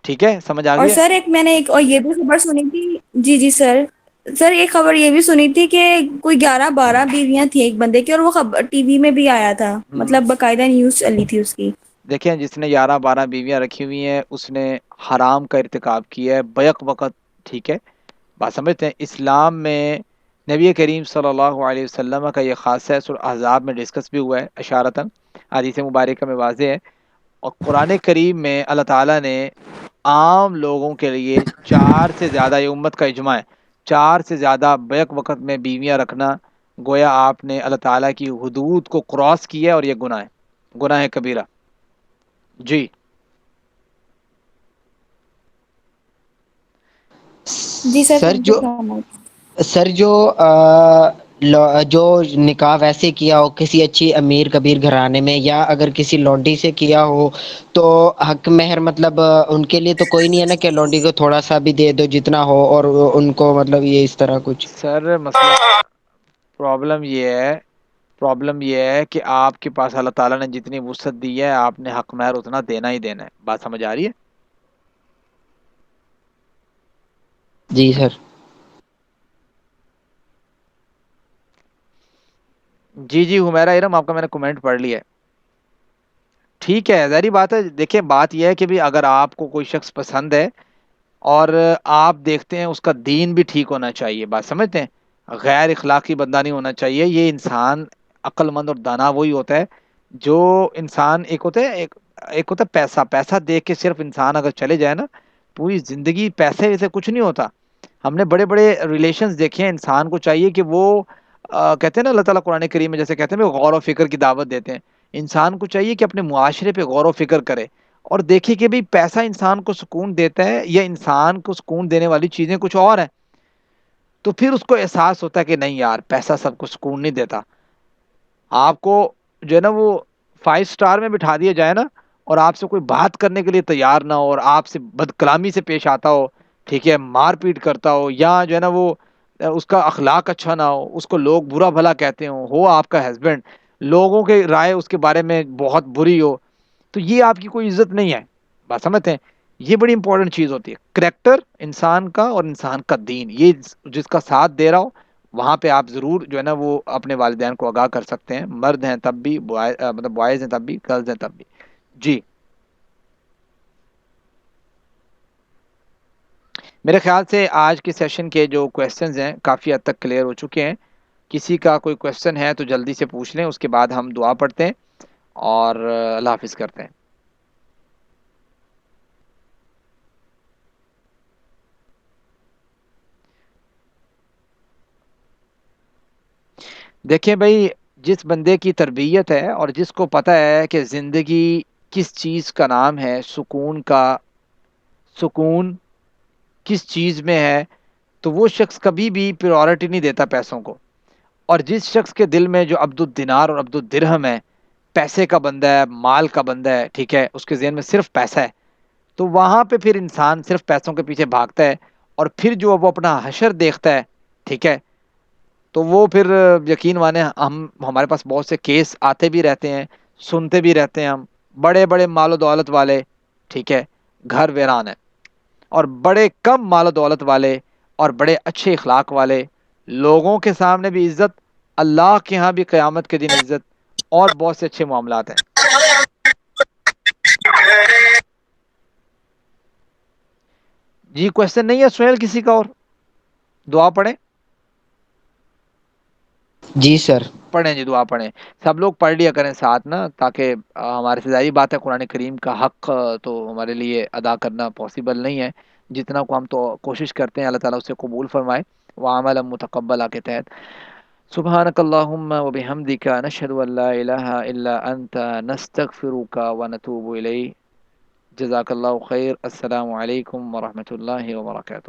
ٹھیک ہے، سمجھ آ اور گئی ہے؟ سر ایک میں نے ایک اور یہ بھی خبر سنی تھی. جی جی سر. سر ایک خبر یہ بھی سنی تھی کہ کوئی 11-12 بیویاں تھیں ایک بندے کی، اور وہ خبر ٹی وی میں بھی آیا تھا، ہوں. مطلب باقاعدہ نیوز چلی تھی اس کی. دیکھیں جس نے 11-12 بیویاں رکھی ہوئی ہیں اس نے حرام کا ارتکاب کیا ہے بیک وقت. ٹھیک ہے، بات سمجھتے ہیں؟ اسلام میں نبی کریم صلی اللہ علیہ وسلم کا یہ خاصہ ہے، سورہ احزاب میں ڈسکس بھی ہوا ہے اشارتاً، حدیث مبارکہ میں واضح ہے. اور قرآن کریم میں اللہ تعالیٰ نے عام لوگوں کے لیے 4 سے زیادہ، یہ امت کا اجماع ہے، 4 سے زیادہ بیک وقت میں بیویاں رکھنا گویا آپ نے اللہ تعالیٰ کی حدود کو کراس کیا ہے، اور یہ گناہ ہے، گناہ کبیرہ. جی. جی سر سر تھینک یو جو سو مچ. سر جو نکاح ویسے کیا ہو کسی اچھی امیر کبیر گھرانے میں، یا اگر کسی لونڈی سے کیا ہو تو حق مہر مطلب ان کے لیے تو کوئی نہیں ہے نا کہ لونڈی کو تھوڑا سا بھی دے دو جتنا ہو، اور ان کو مطلب یہ اس طرح کچھ؟ سر مسئلہ پرابلم یہ ہے کہ آپ کے پاس اللہ تعالیٰ نے جتنی وسعت دی ہے آپ نے حق مہر اتنا دینا ہی دینا ہے. بات سمجھ آ رہی ہے؟ جی سر. جی جی حمیرہ ارم، آپ کا میں نے کمنٹ پڑھ لیا ہے. ٹھیک ہے، ظاہری بات ہے. دیکھیں بات یہ ہے کہ بھی اگر آپ کو کوئی شخص پسند ہے اور آپ دیکھتے ہیں اس کا دین بھی ٹھیک ہونا چاہیے، بات سمجھتے ہیں؟ غیر اخلاقی بندہ نہیں ہونا چاہیے. یہ انسان عقل مند اور دانا وہی ہوتا ہے جو انسان ایک ہوتا ہے پیسہ دیکھ کے صرف انسان اگر چلے جائے نا پوری زندگی پیسے ویسے کچھ نہیں ہوتا. ہم نے بڑے بڑے ریلیشنز دیکھے ہیں. انسان کو چاہیے کہ وہ کہتے ہیں نا اللہ تعالیٰ قرآن کریم میں جیسے کہتے ہیں غور و فکر کی دعوت دیتے ہیں. انسان کو چاہیے کہ اپنے معاشرے پہ غور و فکر کرے اور دیکھے کہ بھی پیسہ انسان کو سکون دیتا ہے یا انسان کو سکون دینے والی چیزیں کچھ اور ہیں. تو پھر اس کو احساس ہوتا ہے کہ نہیں یار پیسہ سب کو سکون نہیں دیتا. آپ کو جو ہے نا وہ 5 اسٹار میں بٹھا دیا جائے نا اور آپ سے کوئی بات کرنے کے لیے تیار نہ ہو اور آپ سے بد کلامی سے پیش آتا ہو، ٹھیک ہے، مار پیٹ کرتا ہو، یا جو ہے نا وہ اس کا اخلاق اچھا نہ ہو، اس کو لوگ برا بھلا کہتے ہو آپ کا ہسبینڈ، لوگوں کے رائے اس کے بارے میں بہت بری ہو، تو یہ آپ کی کوئی عزت نہیں ہے. بات سمجھتے ہیں؟ یہ بڑی امپورٹنٹ چیز ہوتی ہے. کریکٹر انسان کا اور انسان کا دین، یہ جس کا ساتھ دے رہا ہو وہاں پہ آپ ضرور جو ہے نا وہ اپنے والدین کو آگاہ کر سکتے ہیں. مرد ہیں تب بھی، مطلب بوائز ہیں تب بھی، گرلز ہیں تب بھی. جی. میرے خیال سے آج کے سیشن کے جو کویسچنز ہیں کافی حد تک کلیئر ہو چکے ہیں. کسی کا کوئی کویسچن ہے تو جلدی سے پوچھ لیں، اس کے بعد ہم دعا پڑھتے ہیں اور اللہ حافظ کرتے ہیں. دیکھیں بھائی، جس بندے کی تربیت ہے اور جس کو پتہ ہے کہ زندگی کس چیز کا نام ہے، سکون کس چیز میں ہے، تو وہ شخص کبھی بھی پریورٹی نہیں دیتا پیسوں کو. اور جس شخص کے دل میں جو عبد الدینار اور عبد الدرہم ہے، پیسے کا بندہ ہے، مال کا بندہ ہے، ٹھیک ہے، اس کے ذہن میں صرف پیسہ ہے، تو وہاں پہ پھر انسان صرف پیسوں کے پیچھے بھاگتا ہے. اور پھر جو وہ اپنا حشر دیکھتا ہے، ٹھیک ہے، تو وہ پھر یقین مانے ہمارے پاس بہت سے کیس آتے بھی رہتے ہیں، سنتے بھی رہتے ہیں. ہم بڑے بڑے مال و دولت والے، ٹھیک ہے، گھر ویران ہیں، اور بڑے کم مال و دولت والے اور بڑے اچھے اخلاق والے، لوگوں کے سامنے بھی عزت، اللہ کے ہاں بھی قیامت کے دن عزت، اور بہت سے اچھے معاملات ہیں. جی کوشچن نہیں ہے سہیل کسی کا؟ اور دعا پڑھیں. جی سر. پڑھیں جی دعا پڑھیں. سب لوگ پڑھ لیا کریں ساتھ نا، تاکہ ہمارے سے ظاہری بات ہے قرآن کریم کا حق تو ہمارے لیے ادا کرنا پاسبل نہیں ہے. جتنا کو ہم تو کوشش کرتے ہیں اللہ تعالیٰ اسے قبول فرمائے. وعملا متقبلا کے تحت. سبحانک اللہم و بحمدک نشہد ان لا الہ الا انت نستغفرک و نتوب الیک. جزاک اللہ خیر. السلام علیکم ورحمۃ اللہ وبرکاتہ.